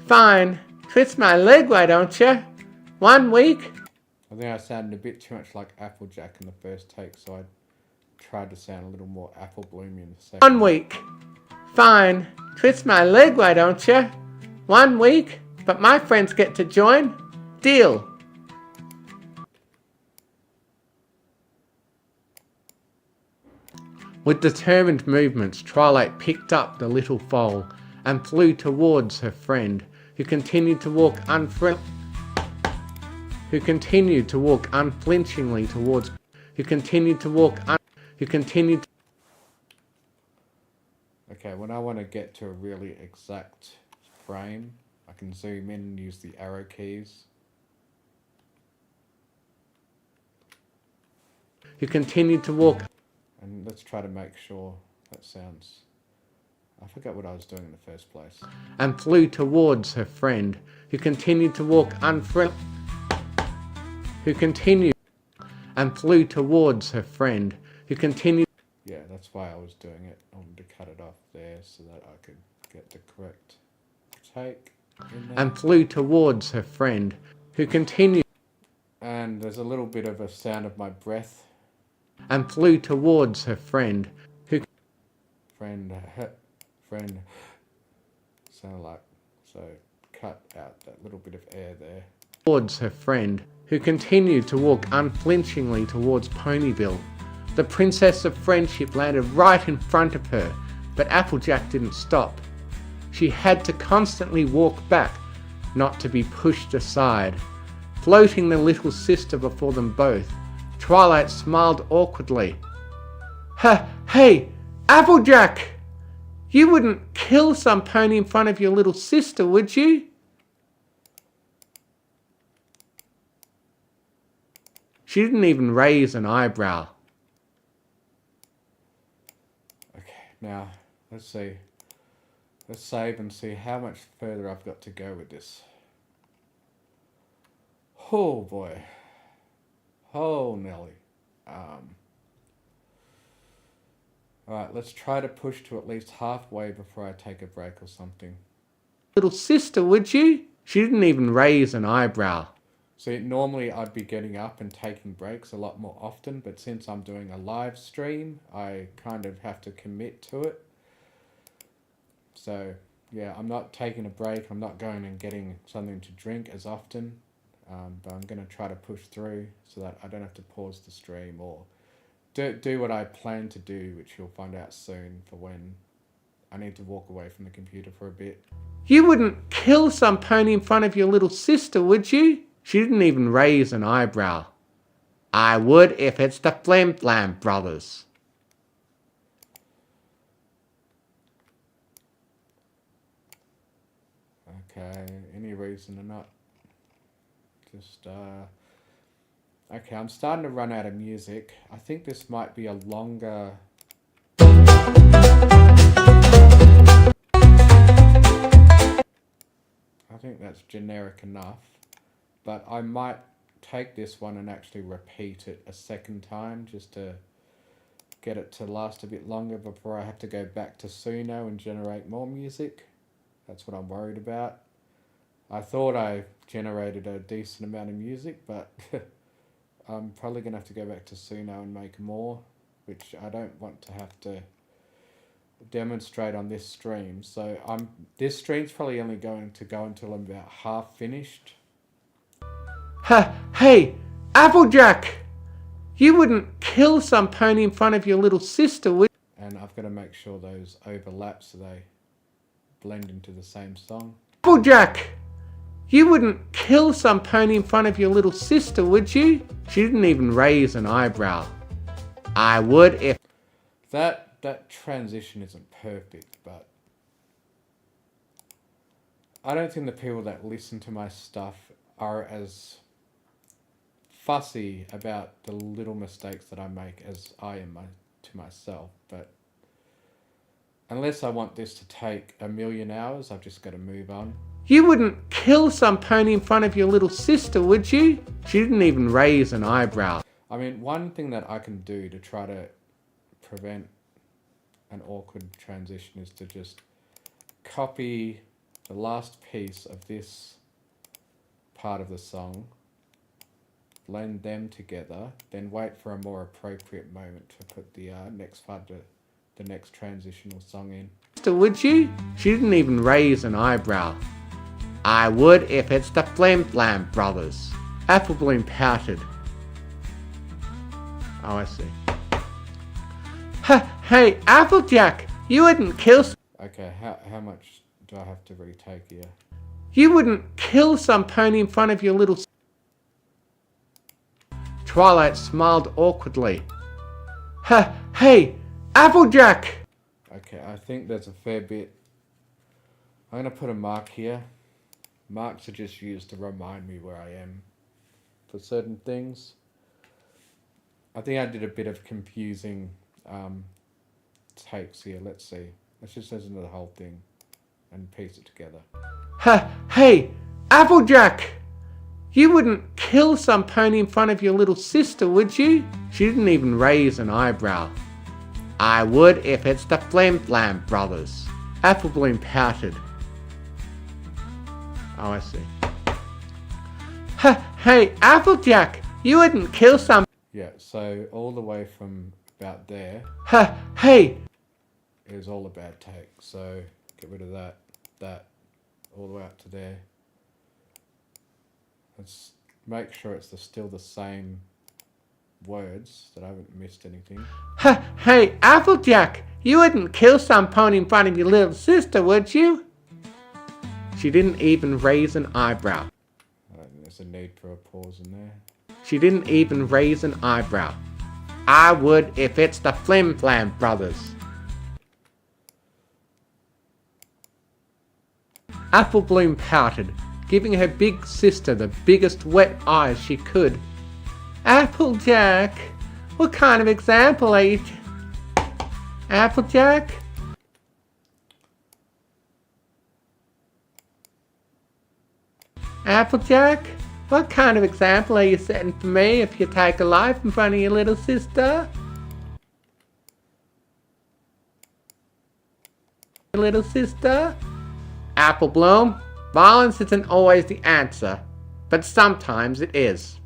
Speaker 2: Fine. Twist my leg, why don't ya? 1 week.
Speaker 1: I think I sounded a bit too much like Applejack in the first take, so I tried to sound a little more Apple Bloomy in the second.
Speaker 2: 1 week. Fine. Twist my leg, why don't ya? 1 week. But my friends get to join. Deal. With determined movements, Twilight picked up the little foal and flew towards her friend, who continued to walk unflinchingly towards.
Speaker 1: Okay, when I want to get to a really exact frame, I can zoom in and use the arrow keys.
Speaker 2: Who continued to walk.
Speaker 1: And let's try to make sure that sounds... I forgot what I was doing in the first place.
Speaker 2: And flew towards her friend, who continued to walk
Speaker 1: Yeah, that's why I was doing it. I wanted to cut it off there so that I could get the correct take in there.
Speaker 2: And flew towards her friend, who continued.
Speaker 1: And there's a little bit of a sound of my breath.
Speaker 2: And flew towards her friend, who...
Speaker 1: Friend sounded like, so cut out that little bit of air there.
Speaker 2: Towards her friend, who continued to walk unflinchingly towards Ponyville. The Princess of Friendship landed right in front of her, but Applejack didn't stop. She had to constantly walk back, not to be pushed aside. Floating the little sister before them both, Twilight smiled awkwardly. Hey, Applejack! You wouldn't kill some pony in front of your little sister, would you? She didn't even raise an eyebrow.
Speaker 1: Okay, now, let's see. Let's save and see how much further I've got to go with this. Oh boy. Oh Nelly. Alright, let's try to push to at least halfway before I take a break or something.
Speaker 2: Little sister, would you? She didn't even raise an eyebrow.
Speaker 1: See, normally I'd be getting up and taking breaks a lot more often, but since I'm doing a live stream, I kind of have to commit to it. So, yeah, I'm not taking a break, I'm not going and getting something to drink as often, but I'm going to try to push through so that I don't have to pause the stream or do what I plan to do, which you'll find out soon for when I need to walk away from the computer for a bit.
Speaker 2: You wouldn't kill some pony in front of your little sister, would you? She didn't even raise an eyebrow. I would if it's the Flim Flam brothers.
Speaker 1: Okay, any reason or not? Just, okay, I'm starting to run out of music. I think this might be a longer... I think that's generic enough, but I might take this one and actually repeat it a second time just to get it to last a bit longer before I have to go back to Suno and generate more music. That's what I'm worried about. I thought I generated a decent amount of music, but I'm probably going to have to go back to Suno and make more, which I don't want to have to demonstrate on this stream. So this stream's probably only going to go until I'm about half finished.
Speaker 2: Hey, Applejack! You wouldn't kill some pony in front of your little sister, would you?
Speaker 1: And I've got to make sure those overlap so they blend into the same song.
Speaker 2: Applejack! You wouldn't kill some pony in front of your little sister, would you? She didn't even raise an eyebrow. I would if...
Speaker 1: That transition isn't perfect, but I don't think the people that listen to my stuff are as fussy about the little mistakes that I make as I am to myself. But unless I want this to take 1,000,000 hours, I've just got to move on.
Speaker 2: You wouldn't kill some pony in front of your little sister, would you? She didn't even raise an eyebrow.
Speaker 1: I mean, one thing that I can do to try to prevent an awkward transition is to just copy the last piece of this part of the song, blend them together, then wait for a more appropriate moment to put the next part of the next transitional song in.
Speaker 2: Would you? She didn't even raise an eyebrow. I would if it's the Flim Flam Brothers. Applebloom pouted. Oh, I see. Hey, Applejack! You wouldn't kill...
Speaker 1: Okay, how much do I have to retake here?
Speaker 2: You wouldn't kill some pony in front of your little... Twilight smiled awkwardly. Hey, Applejack!
Speaker 1: Okay, I think there's a fair bit. I'm going to put a mark here. Marks are just used to remind me where I am for certain things. I think I did a bit of confusing takes here. Let's see. Let's just listen to the whole thing and piece it together.
Speaker 2: Hey, Applejack! You wouldn't kill some pony in front of your little sister, would you? She didn't even raise an eyebrow. I would if it's the Flim Flam Brothers. Applebloom pouted. Oh, I see. Hey, Applejack! You wouldn't kill some...
Speaker 1: Yeah, so all the way from about there
Speaker 2: Hey!
Speaker 1: is all a bad take. So get rid of that, all the way up to there. Let's make sure it's still the same words, that I haven't missed anything.
Speaker 2: Hey, Applejack! You wouldn't kill some pony in front of your little sister, would you? She didn't even raise an eyebrow.
Speaker 1: I don't think there's a need for a pause in there.
Speaker 2: She didn't even raise an eyebrow. I would if it's the Flim Flam Brothers. Applebloom pouted, giving her big sister the biggest wet eyes she could. Applejack, what kind of example are you... Applejack? Applejack, what kind of example are you setting for me if you take a life in front of your little sister? Your little sister? Applebloom, violence isn't always the answer, but sometimes it is,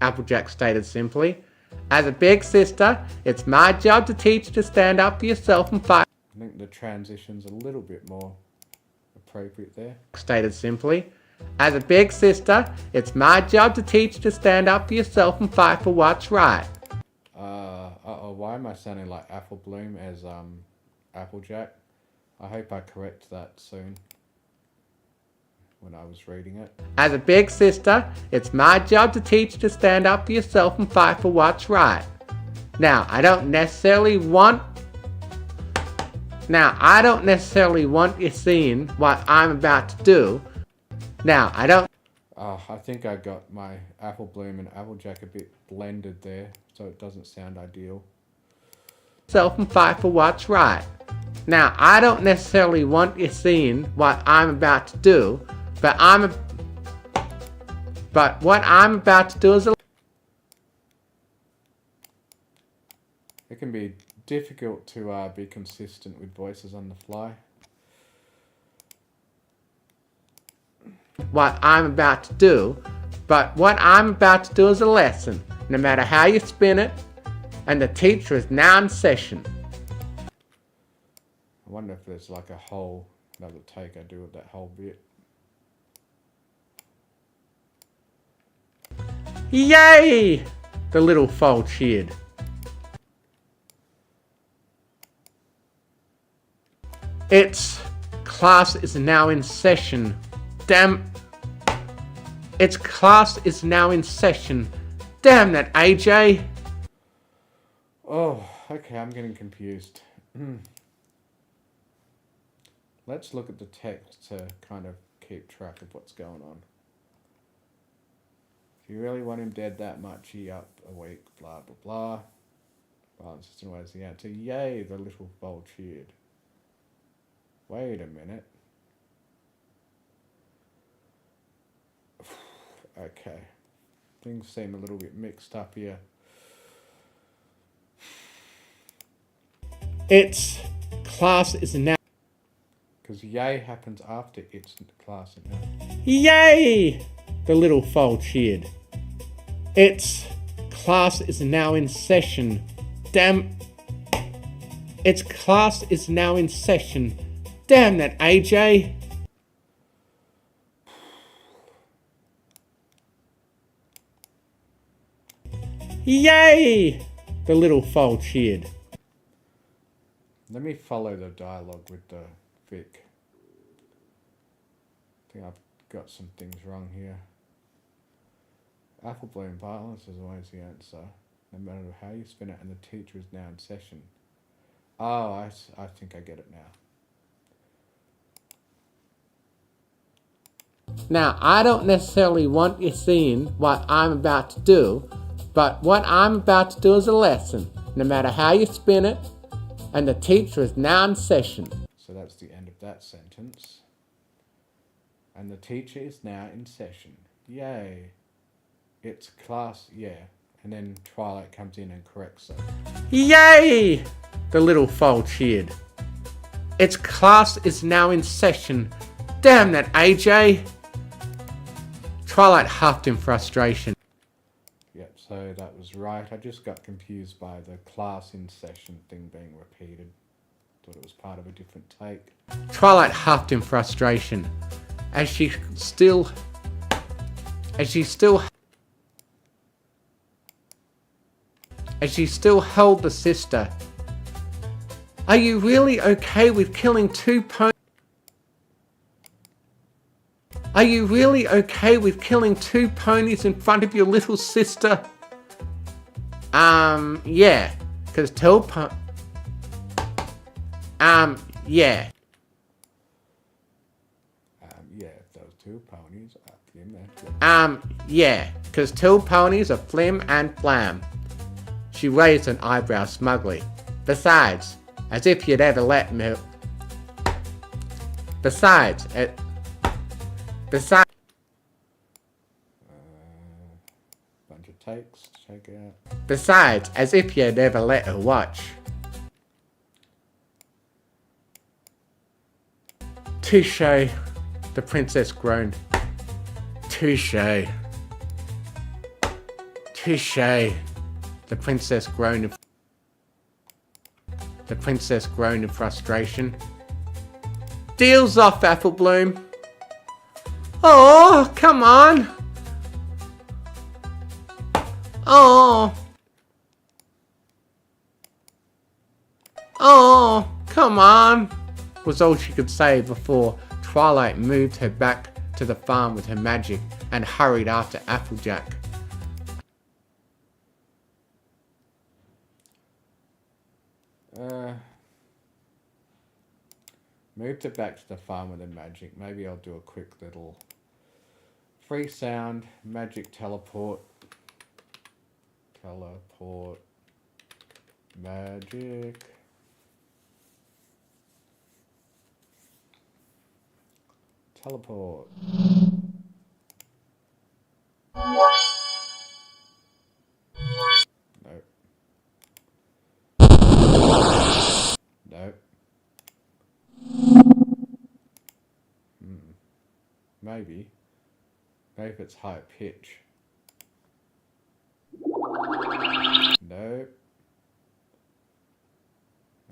Speaker 2: Applejack stated simply. As a big sister, it's my job to teach you to stand up for yourself and fight.
Speaker 1: I think the transition's a little bit more appropriate there.
Speaker 2: Stated simply. As a big sister, it's my job to teach you to stand up for yourself and fight for what's right.
Speaker 1: Why am I sounding like Applebloom as Applejack? I hope I correct that soon when I was reading it.
Speaker 2: As a big sister, it's my job to teach you to stand up for yourself and fight for what's right. Now, I don't necessarily want you seeing what I'm about to do, Now, I don't
Speaker 1: I think I got my Apple Bloom and Applejack a bit blended there, so it doesn't sound ideal.
Speaker 2: myself and fight for what's right. Now, I don't necessarily want you seeing what I'm about to do, but what I'm about to do is
Speaker 1: It can be difficult to be consistent with voices on the fly.
Speaker 2: what I'm about to do, but what I'm about to do is a lesson, no matter how you spin it, and the teacher is now in session.
Speaker 1: I wonder if there's like another take I do with that whole bit.
Speaker 2: Yay! The little foal cheered. Its class is now in session. Damn. Its class is now in session. Damn that, AJ.
Speaker 1: Oh, okay, I'm getting confused. Let's look at the text to kind of keep track of what's going on. If you really want him dead that much, he up a week, blah, blah, blah. Violence is always the answer. Yay, the little foal cheered. Wait a minute. Okay. Things seem a little bit mixed up here.
Speaker 2: Its class is now.
Speaker 1: Because yay happens after its class.
Speaker 2: Yay! The little foal cheered. Its class is now in session. Damn. Its class is now in session. Damn that, AJ. Yay! The little foal cheered.
Speaker 1: Let me follow the dialogue with the Vic. I think I've got some things wrong here. Apple Bloom, violence is always the answer, no matter how you spin it, and the teacher is now in session. Oh, I think I get it now.
Speaker 2: Now, I don't necessarily want you seeing what I'm about to do, but what I'm about to do is a lesson, no matter how you spin it, and the teacher is now in session.
Speaker 1: So that's the end of that sentence. And the teacher is now in session. Yay. It's class, yeah. And then Twilight comes in and corrects it.
Speaker 2: Yay! The little foal cheered. Its class is now in session. Damn that, AJ! Twilight huffed in frustration.
Speaker 1: Yep, so that was right. I just got confused by the class in session thing being repeated. Thought it was part of a different take.
Speaker 2: Twilight huffed in frustration as she still held the sister. Are you really okay with killing two ponies? Are you really okay with killing two ponies in front of your little sister? Yeah. Cause yeah.
Speaker 1: Yeah, those two ponies are flim and flam.
Speaker 2: Yeah. Cause two ponies are flim and flam. She raised an eyebrow smugly. Besides, as if you'd ever let me... Besides...
Speaker 1: Bunch of takes, check it out.
Speaker 2: Besides, as if you'd ever let her watch. Touche, the princess groaned. Touche. Touche, the princess groaned. The princess groaned in frustration. Deal's off, Apple Bloom. Oh, come on. Oh. Oh, come on, was all she could say before Twilight moved her back to the farm with her magic and hurried after Applejack.
Speaker 1: Moved it back to the farm with the magic. Maybe I'll do a quick little Free sound, magic teleport. Teleport. Magic. Teleport. Nope. Nope. Maybe. Maybe if it's high pitch. Nope.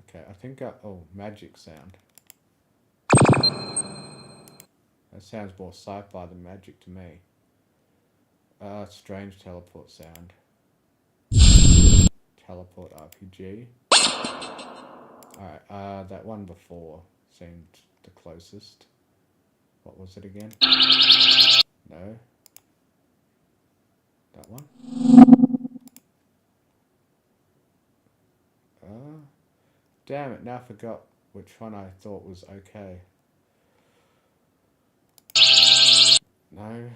Speaker 1: Okay, I think oh, magic sound. That sounds more sci-fi than magic to me. Strange teleport sound. Teleport RPG. Alright, that one before seemed the closest. What was it again? No. That one? Damn it, now I forgot which one I thought was okay. No.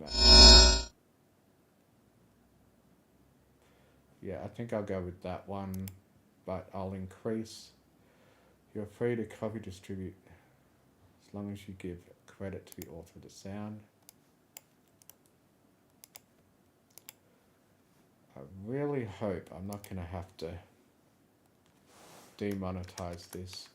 Speaker 1: Transmat. Yeah, I think I'll go with that one, but I'll increase. You're free to copy distribute as long as you give credit to the author of the sound. I really hope I'm not going to have to demonetize this.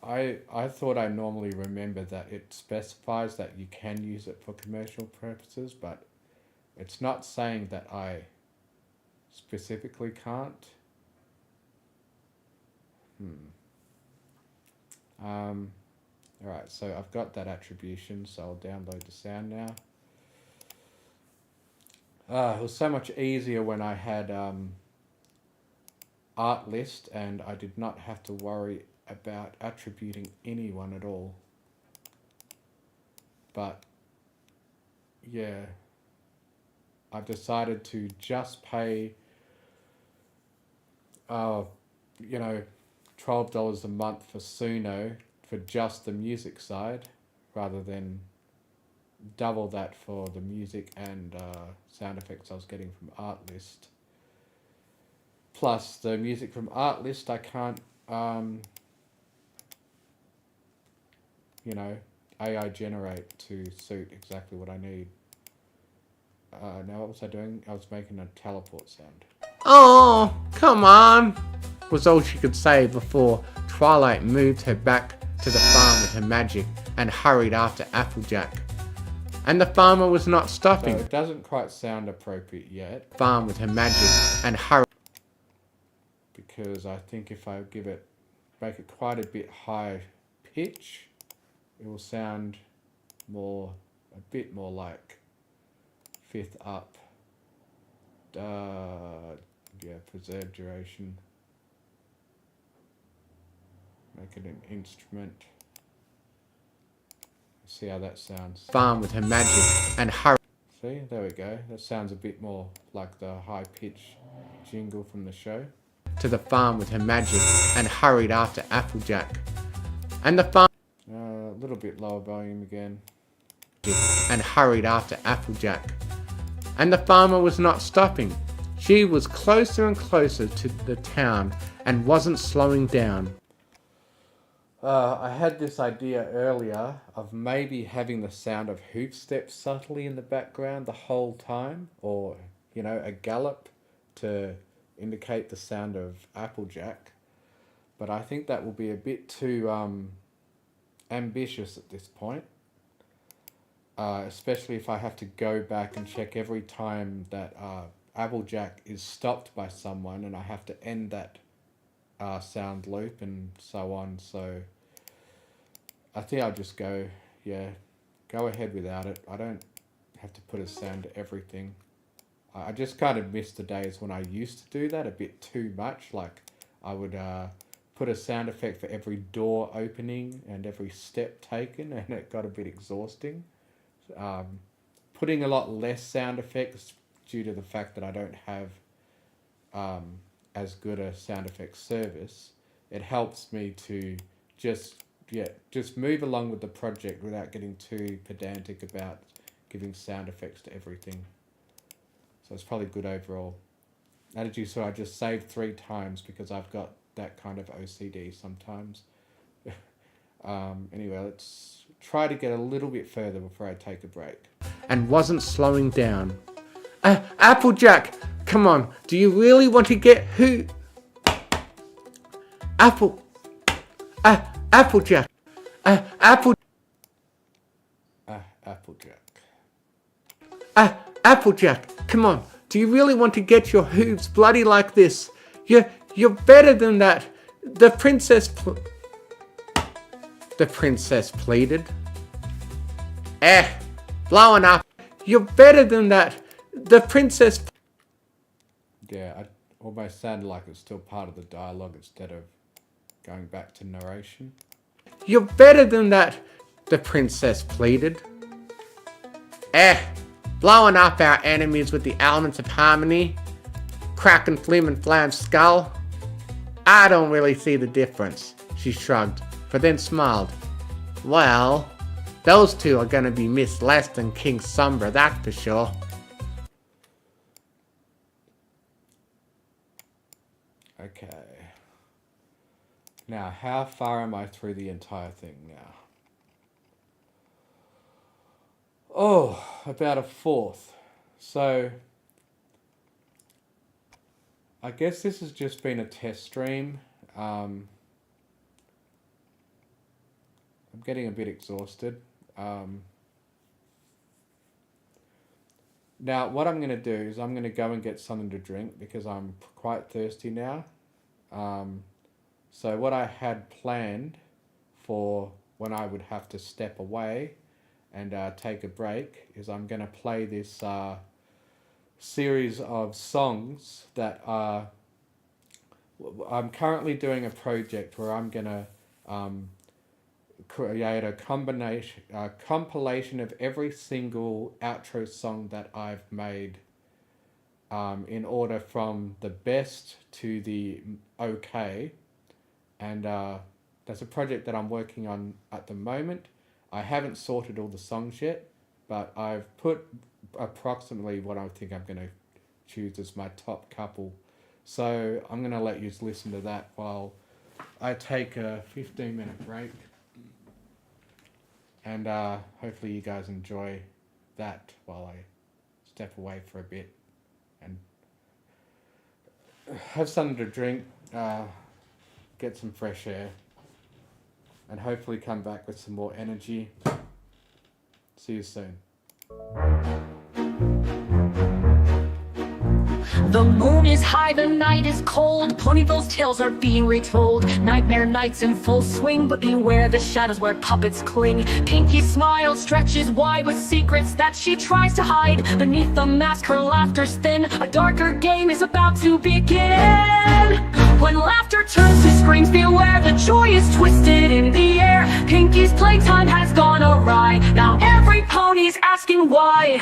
Speaker 1: I thought I normally remember that it specifies that you can use it for commercial purposes, but it's not saying that I specifically can't. Alright, so I've got that attribution, so I'll download the sound now. It was so much easier when I had Artlist and I did not have to worry about attributing anyone at all. But yeah, I've decided to just pay $12 a month for Suno for just the music side, rather than double that for the music and sound effects I was getting from Artlist. Plus the music from Artlist I can't AI generate to suit exactly what I need. Now what was I doing? I was making a teleport sound.
Speaker 2: Oh, come on, was all she could say before Twilight moved her back to the farm with her magic and hurried after Applejack. And the farmer was not stopping.
Speaker 1: So it doesn't quite sound appropriate yet.
Speaker 2: Farm with her magic and hurried.
Speaker 1: Because I think if I make it quite a bit high pitch, it will sound a bit more like fifth up. Preserve duration. Make it an instrument. See how that sounds.
Speaker 2: Farm with her magic and hurry.
Speaker 1: See, there we go. That sounds a bit more like the high pitch jingle from the show.
Speaker 2: To the farm with her magic and hurried after Applejack. And the farm.
Speaker 1: A little bit lower volume again.
Speaker 2: And hurried after Applejack. And the farmer was not stopping. She was closer and closer to the town and wasn't slowing down.
Speaker 1: I had this idea earlier of maybe having the sound of hoof steps subtly in the background the whole time, or, a gallop to indicate the sound of Applejack. But I think that will be a bit too ambitious at this point. Especially if I have to go back and check every time that Applejack is stopped by someone and I have to end that sound loop and so on. So I think I'll just go ahead without it. I don't have to put a sound to everything. I just kind of miss the days when I used to do that a bit too much. Like I would put a sound effect for every door opening and every step taken, and it got a bit exhausting. Putting a lot less sound effects due to the fact that I don't have as good a sound effects service, it helps me to just move along with the project without getting too pedantic about giving sound effects to everything. So it's probably good overall. As you saw, I just saved 3 times because I've got that kind of OCD sometimes. Anyway, let's try to get a little bit further before I take a break.
Speaker 2: And wasn't slowing down. Applejack, come on, do you really want to get who? Applejack. Applejack, come on, do you really want to get your hooves bloody like this? You're better than that. The princess pleaded. Blowing up. You're better than that. The princess...
Speaker 1: Yeah, I almost sounded like it's still part of the dialogue instead of going back to narration.
Speaker 2: You're better than that, the princess pleaded. Blowing up our enemies with the elements of harmony. Cracking Flim and Flam's skull. I don't really see the difference, she shrugged, but then smiled. Well, those two are gonna be missed less than King Sombra, that's for sure.
Speaker 1: Okay. Now, how far am I through the entire thing now? Oh, about a fourth. So, I guess this has just been a test stream. I'm getting a bit exhausted. Now, what I'm going to do is I'm going to go and get something to drink because I'm quite thirsty now. So what I had planned for when I would have to step away and take a break is I'm going to play this series of songs that are... I'm currently doing a project where I'm going to create a compilation of every single outro song that I've made in order from the best to the okay. And that's a project that I'm working on at the moment. I haven't sorted all the songs yet, but I've put approximately what I think I'm going to choose as my top couple. So I'm going to let you listen to that while I take a 15-minute break. And hopefully you guys enjoy that while I step away for a bit and have something to drink, get some fresh air, and hopefully come back with some more energy. See you soon.
Speaker 3: The moon is high, the night is cold. Ponyville's tales are being retold. Nightmare nights in full swing, but beware the shadows where puppets cling. Pinky's smile stretches wide with secrets that she tries to hide. Beneath the mask her laughter's thin. A darker game is about to begin. When laughter turns to screams, beware the joy is twisted in the air. Pinky's playtime has gone awry. Now every pony's asking why.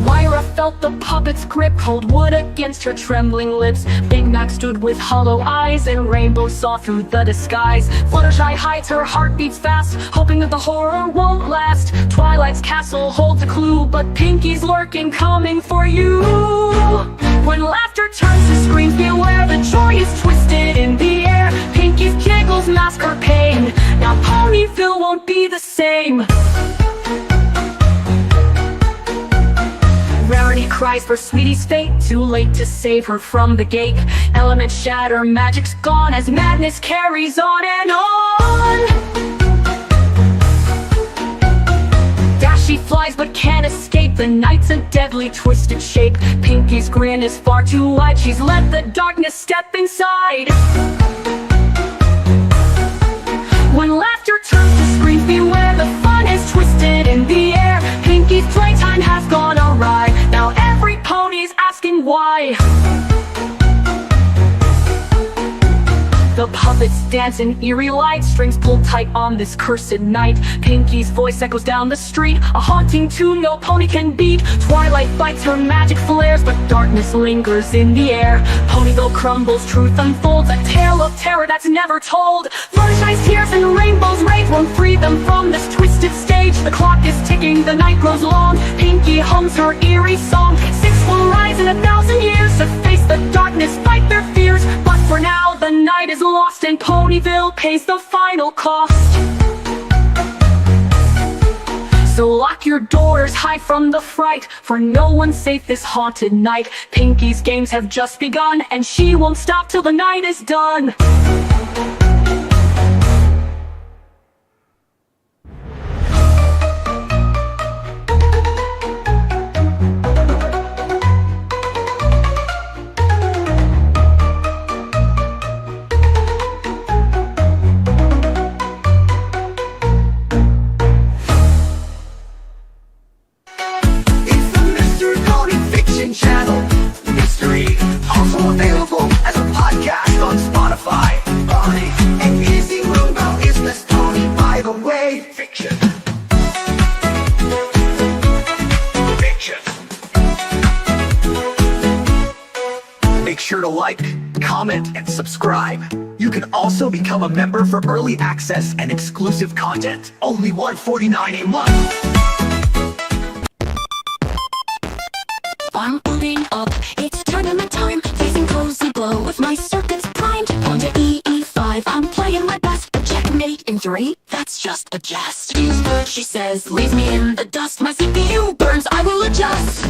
Speaker 3: Myra felt the puppet's grip, cold wood against her trembling lips. Big Mac stood with hollow eyes, and Rainbow saw through the disguise. Fluttershy hides her heart beats fast, hoping that the horror won't last. Twilight's castle holds a clue, but Pinky's lurking, coming for you. When laughter turns to screams, beware the joy is twisted in the air. Pinky's giggles mask her pain. Now Ponyville won't be the same. Rarity cries for Sweetie's fate, too late to save her from the gate. Elements shatter, magic's gone as madness carries on and on. Dash she flies but can't escape, the night's a deadly twisted shape. Pinky's grin is far too wide, she's let the darkness step inside. When laughter turns to screams, beware the fun is twisted in the air. Pinky's playtime has gone awry. Now every pony's asking why. The puppets dance in eerie light. Strings pulled tight on this cursed night. Pinky's voice echoes down the street, a haunting tune no pony can beat. Twilight bites her magic flares, but darkness lingers in the air. Ponyville crumbles, truth unfolds, a tale of terror that's never told. Fluttershy's tears and rainbows rage won't free them from this twisted stage. The clock is ticking, the night grows long. Pinky hums her eerie song. Six will rise in 1,000 years to face the darkness, fight their fears. But for now, the night is lost and Ponyville pays the final cost. So lock your doors, hide from the fright, for no one's safe this haunted night. Pinky's games have just begun, and she won't stop till the night is done.
Speaker 4: Channel Mystery, also available as a podcast on Spotify. Bonnie and Easy Rumbo is Miss Tony, by the way. Fiction. Fiction. Make sure to like, comment, and subscribe. You can also become a member for early access and exclusive content. Only $1.49 a month.
Speaker 3: I'm moving up, it's tournament time. Facing cozy blow with my circuits primed. Pawn to E5, I'm playing my best. A checkmate in 3, that's just a jest. Use what she says, leaves me in the dust. My CPU burns, I will adjust.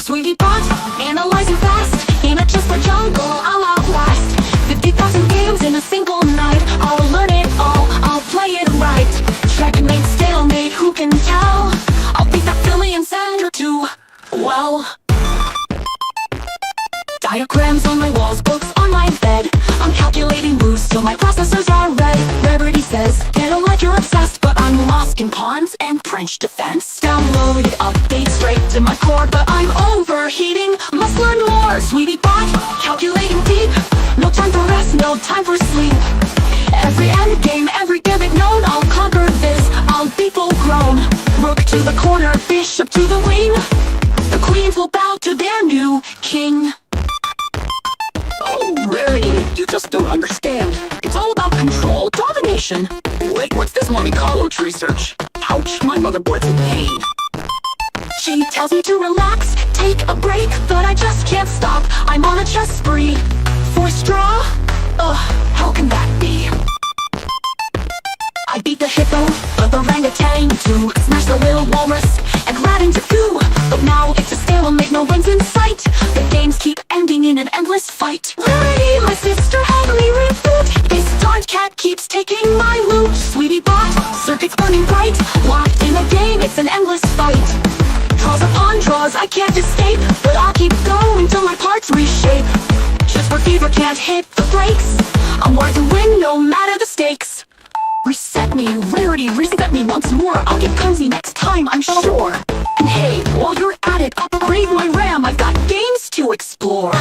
Speaker 3: Sweetie pot, analyzing fast. Aim at just for jungle, I'll outlast. 50,000 games in a single night. I'll learn it all, I'll play it right. Checkmate, stalemate, who can tell? I'll beat that Philly and Sandra too. Well, diagrams on my walls, books on my bed. I'm calculating moves so my processors are red. Rarity says, get a like you're obsessed, but I'm lost in pawns and French defense. Downloaded updates straight to my core, but I'm overheating. Must learn more, sweetie bot, calculating deep. No time for rest, no time for sleep. Every end game, every gimmick known, I'll conquer this, I'll be full grown. Rook to the corner, bishop to the wing. The queens will bow to their new king. Oh, Rarity, you just don't understand. It's all about control, domination. Wait, what's this Monte Carlo tree search? Ouch, my motherboard's in pain. She tells me to relax, take a break, but I just can't stop. I'm on a chess spree. For straw? Ugh, how can that be? I beat the hippo, the orangutan too. Smash the little walrus, and rat into goo. But now it's a stalemate, no one's in sight. The games keep ending in an endless fight. Rarity, my sister, help me reboot. This darn cat keeps taking my loot. Sweetie bot, circuits burning bright. Locked in a game, it's an endless fight. Draws upon draws, I can't escape, but I'll keep going till my parts reshape. Just for fever, can't hit the brakes. I'm worth to win, no matter the stakes. Reset me, Rarity, reset me once more. I'll get cozy next time, I'm sure. And hey, while you're at it, upgrade my RAM. I've got games to explore.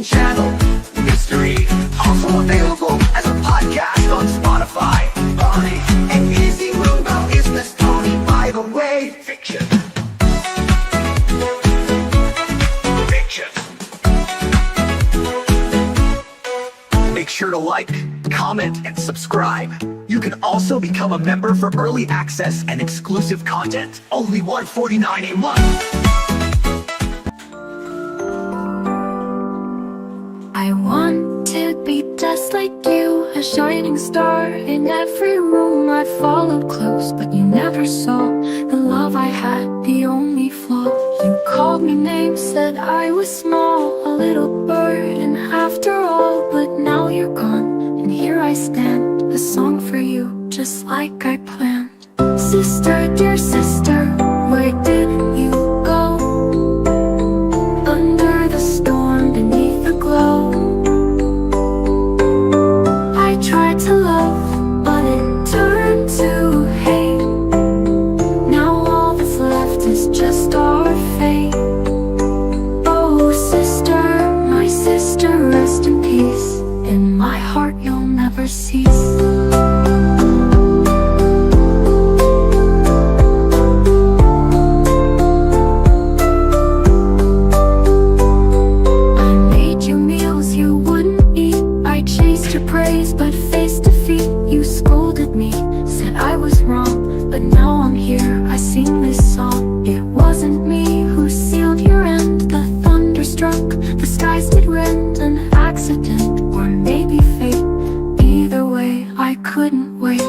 Speaker 4: Channel Mystery, also available as a podcast on Spotify. Bonnie and Easy Rumbo is Miss Tony, by the way. Fiction. Fiction. Make sure to like, comment, and subscribe. You can also become a member for early access and exclusive content. Only $1.49 a month.
Speaker 5: I want to be just like you, a shining star in every room. I followed close, but you never saw the love I had, the only flaw. You called me names, said I was small, a little bird, and after all, but now you're I planned. Sister, dear sister, where did you go? Under the storm, beneath the glow, I tried to love, but it turned to hate. Now all that's left is just our fate. Oh sister, my sister, rest in peace. In my heart you'll never cease. Praise, but faced defeat. You scolded me, said I was wrong, but now I'm here, I sing this song. It wasn't me who sealed your end. The thunder struck, the skies did rend. An accident, or maybe fate. Either way, I couldn't wait.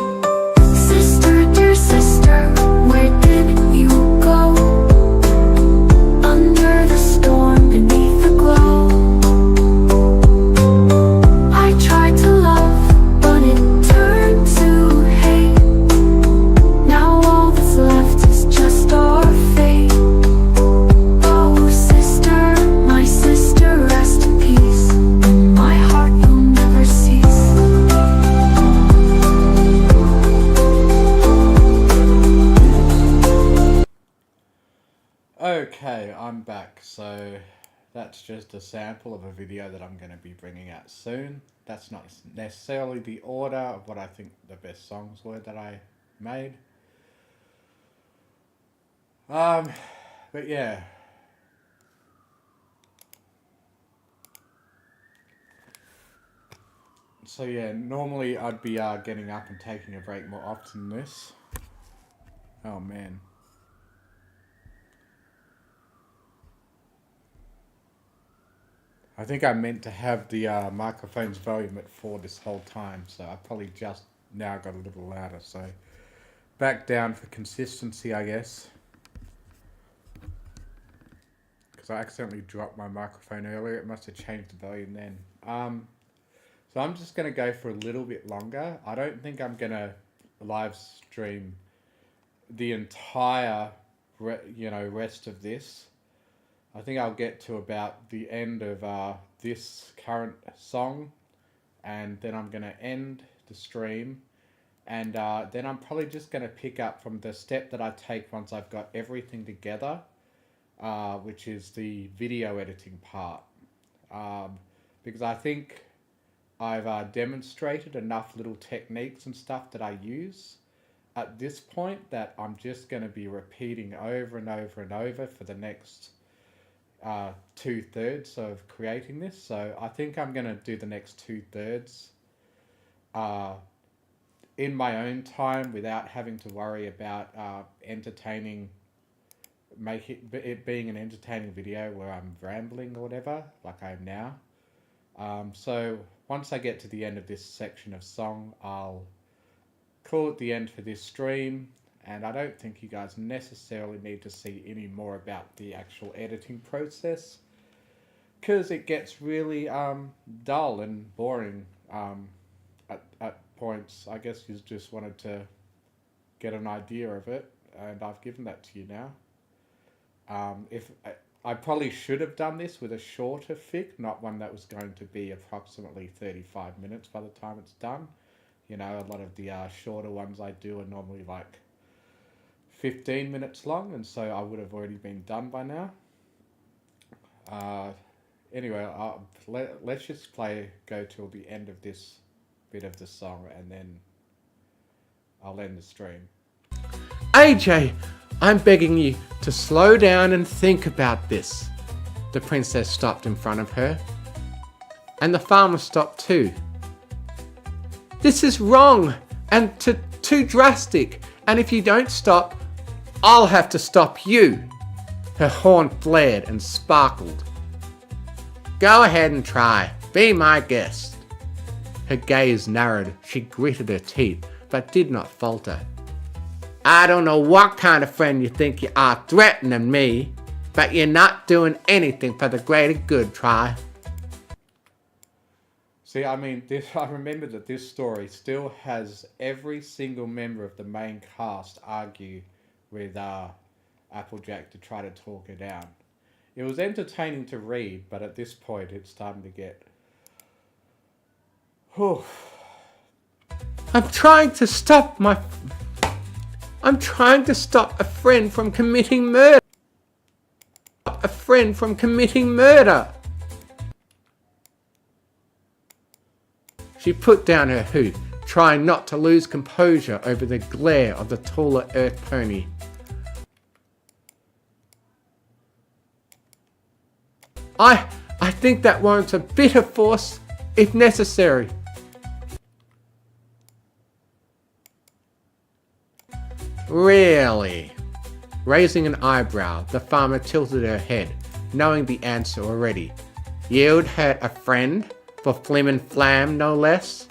Speaker 5: Sister, dear sister, where did you go? Under the storm, beneath the glow,
Speaker 1: Okay, I'm back. So that's just a sample of a video that I'm going to be bringing out soon. That's not necessarily the order of what I think the best songs were that I made. But yeah. So yeah, normally I'd be getting up and taking a break more often than this. Oh man. I think I meant to have the microphone's volume at 4 this whole time, so I probably just now got a little louder, so back down for consistency, I guess. Because I accidentally dropped my microphone earlier, it must have changed the volume then. So I'm just going to go for a little bit longer. I don't think I'm going to live stream the entire, rest of this. I think I'll get to about the end of this current song, and then I'm going to end the stream, and then I'm probably just going to pick up from the step that I take once I've got everything together, which is the video editing part, because I think I've demonstrated enough little techniques and stuff that I use at this point that I'm just going to be repeating over and over and over for the next 2/3 of creating this. So I think I'm going to do the next 2/3 in my own time without having to worry about it being an entertaining video where I'm rambling or whatever like I am now. So once I get to the end of this section of song, I'll call it the end for this stream. And I don't think you guys necessarily need to see any more about the actual editing process, because it gets really dull and boring at points. I guess you just wanted to get an idea of it, and I've given that to you now. If I probably should have done this with a shorter fic, not one that was going to be approximately 35 minutes by the time it's done. You know, a lot of the shorter ones I do are normally like 15 minutes long, and so I would have already been done by now. Anyway, let's just go till the end of this bit of the song, and then I'll end the stream.
Speaker 2: AJ, I'm begging you to slow down and think about this. The princess stopped in front of her, and the farmer stopped too. This is wrong and too drastic, and if you don't stop, I'll have to stop you. Her horn flared and sparkled. Go ahead and try. Be my guest. Her gaze narrowed. She gritted her teeth, but did not falter. I don't know what kind of friend you think you are threatening me, but you're not doing anything for the greater good, try.
Speaker 1: See, I mean, this. I remember that this story still has every single member of the main cast argue with Applejack to try to talk her down. It was entertaining to read, but at this point, it's starting to get. Whew.
Speaker 2: I'm trying to stop a friend from committing murder. A friend from committing murder. She put down her hoot, trying not to lose composure over the glare of the taller earth pony. I think that warrants a bit of force, if necessary. Really? Raising an eyebrow, the farmer tilted her head, knowing the answer already. You'd hurt a friend? For flim and flam, no less?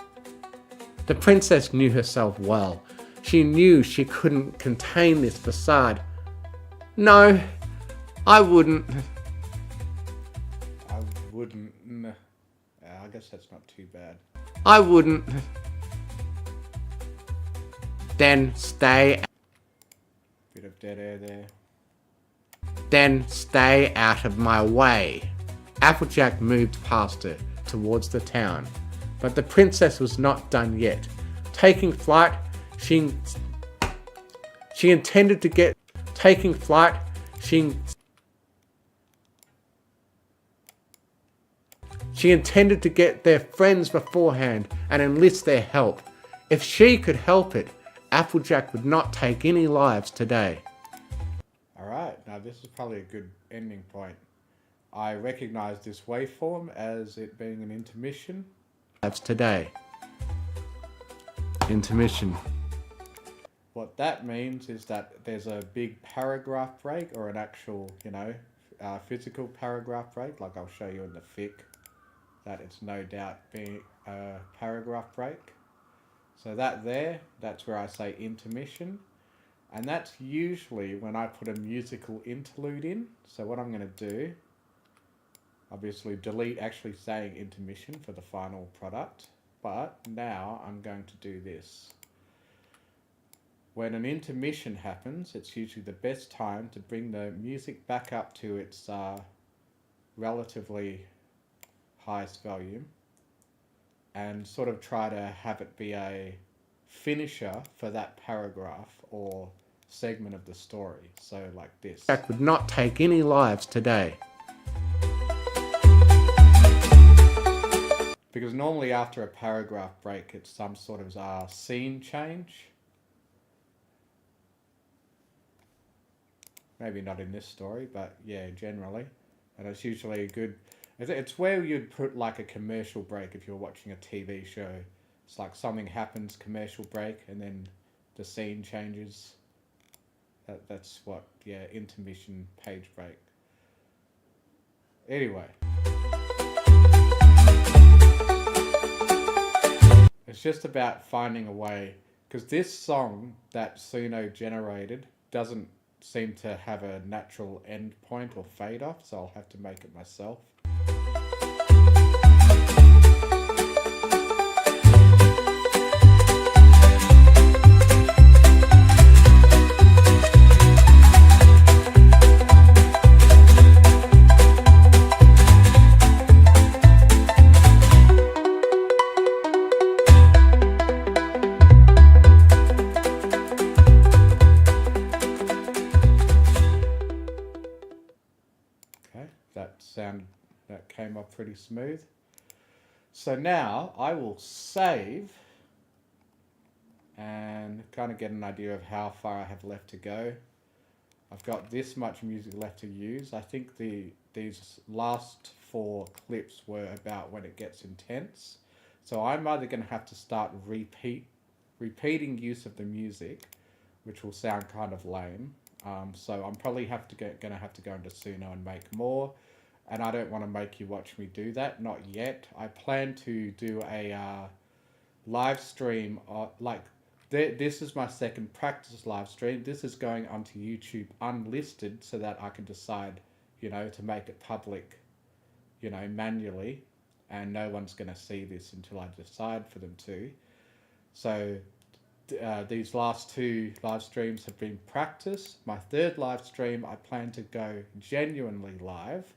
Speaker 2: The princess knew herself well. She knew she couldn't contain this facade. No, I wouldn't.
Speaker 1: I wouldn't. I guess that's not too bad.
Speaker 2: I wouldn't. Then stay.
Speaker 1: Bit of dead air there.
Speaker 2: Then stay out of my way. Applejack moved past her, towards the town. But the princess was not done yet. Taking flight, she intended to get their friends beforehand and enlist their help. If she could help it, Applejack would not take any lives today.
Speaker 1: Alright, now this is probably a good ending point. I recognise this waveform as it being an intermission.
Speaker 2: Lives today. Intermission.
Speaker 1: What that means is that there's a big paragraph break or an actual, physical paragraph break, like I'll show you in the fic, that it's no doubt being a paragraph break. So that's where I say intermission. And that's usually when I put a musical interlude in. So what I'm going to do, obviously delete actually saying intermission for the final product. But now I'm going to do this. When an intermission happens, it's usually the best time to bring the music back up to its relatively highest volume and sort of try to have it be a finisher for that paragraph or segment of the story. So like this.
Speaker 2: Jack would not take any lives today.
Speaker 1: Because normally after a paragraph break, it's some sort of scene change. Maybe not in this story, but yeah, generally. And it's usually a good... It's where you'd put like a commercial break if you're watching a TV show. It's like something happens, commercial break, and then the scene changes. That's what, yeah, intermission, page break. Anyway. It's just about finding a way, because this song that Suno generated doesn't seem to have a natural end point or fade off, so I'll have to make it myself. That came up pretty smooth. So now I will save and kind of get an idea of how far I have left to go. I've got this much music left to use. I think these last 4 clips were about when it gets intense. So I'm either going to have to start repeating use of the music, which will sound kind of lame. So I'm probably going to have to go into Suno and make more. And I don't want to make you watch me do that, not yet. I plan to do a live stream, this is my second practice live stream. This is going onto YouTube unlisted so that I can decide, to make it public, manually. and no one's going to see this until I decide for them to. So these last 2 live streams have been practice. My 3rd live stream, I plan to go genuinely live,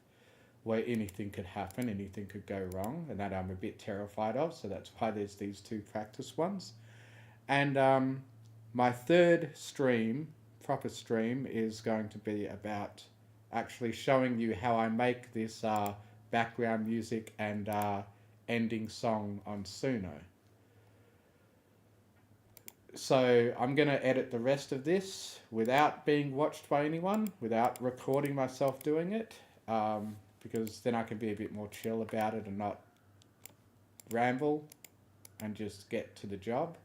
Speaker 1: where anything could happen, anything could go wrong, and that I'm a bit terrified of, so that's why there's these 2 practice ones. And my 3rd stream, proper stream, is going to be about actually showing you how I make this background music and ending song on Suno. So I'm going to edit the rest of this without being watched by anyone, without recording myself doing it, because then I can be a bit more chill about it and not ramble and just get to the job.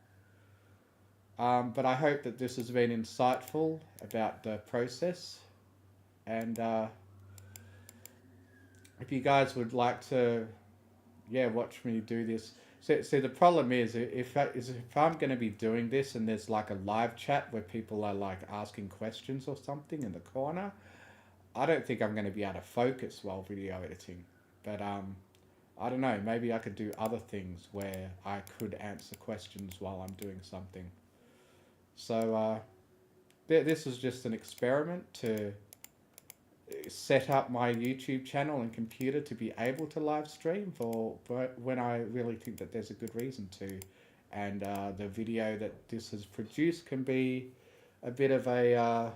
Speaker 1: But I hope that this has been insightful about the process, and if you guys would like to watch me do this. See, the problem is if I'm going to be doing this and there's like a live chat where people are like asking questions or something in the corner, I don't think I'm going to be able to focus while video editing. But I don't know, maybe I could do other things where I could answer questions while I'm doing something. So this is just an experiment to set up my YouTube channel and computer to be able to live stream for when I really think that there's a good reason to. And the video that this has produced can be a bit of a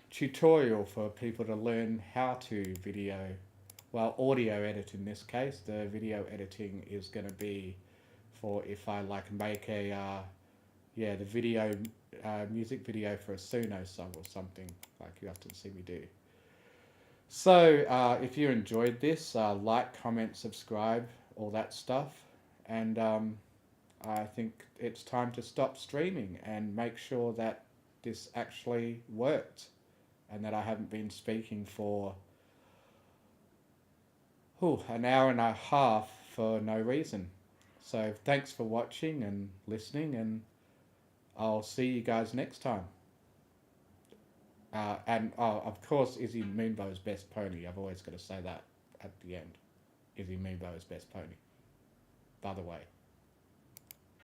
Speaker 1: tutorial for people to learn how to audio edit in this case. The video editing is going to be for if I like make a the video music video for a Suno song or something like you often see me do. So if you enjoyed this, like, comment, subscribe, all that stuff, and I think it's time to stop streaming and make sure that this actually worked and that I haven't been speaking for an hour and a half for no reason. So thanks for watching and listening, and I'll see you guys next time. And of course, Izzy Moonbow's best pony. I've always got to say that at the end. Izzy Moonbow's best pony. By the way.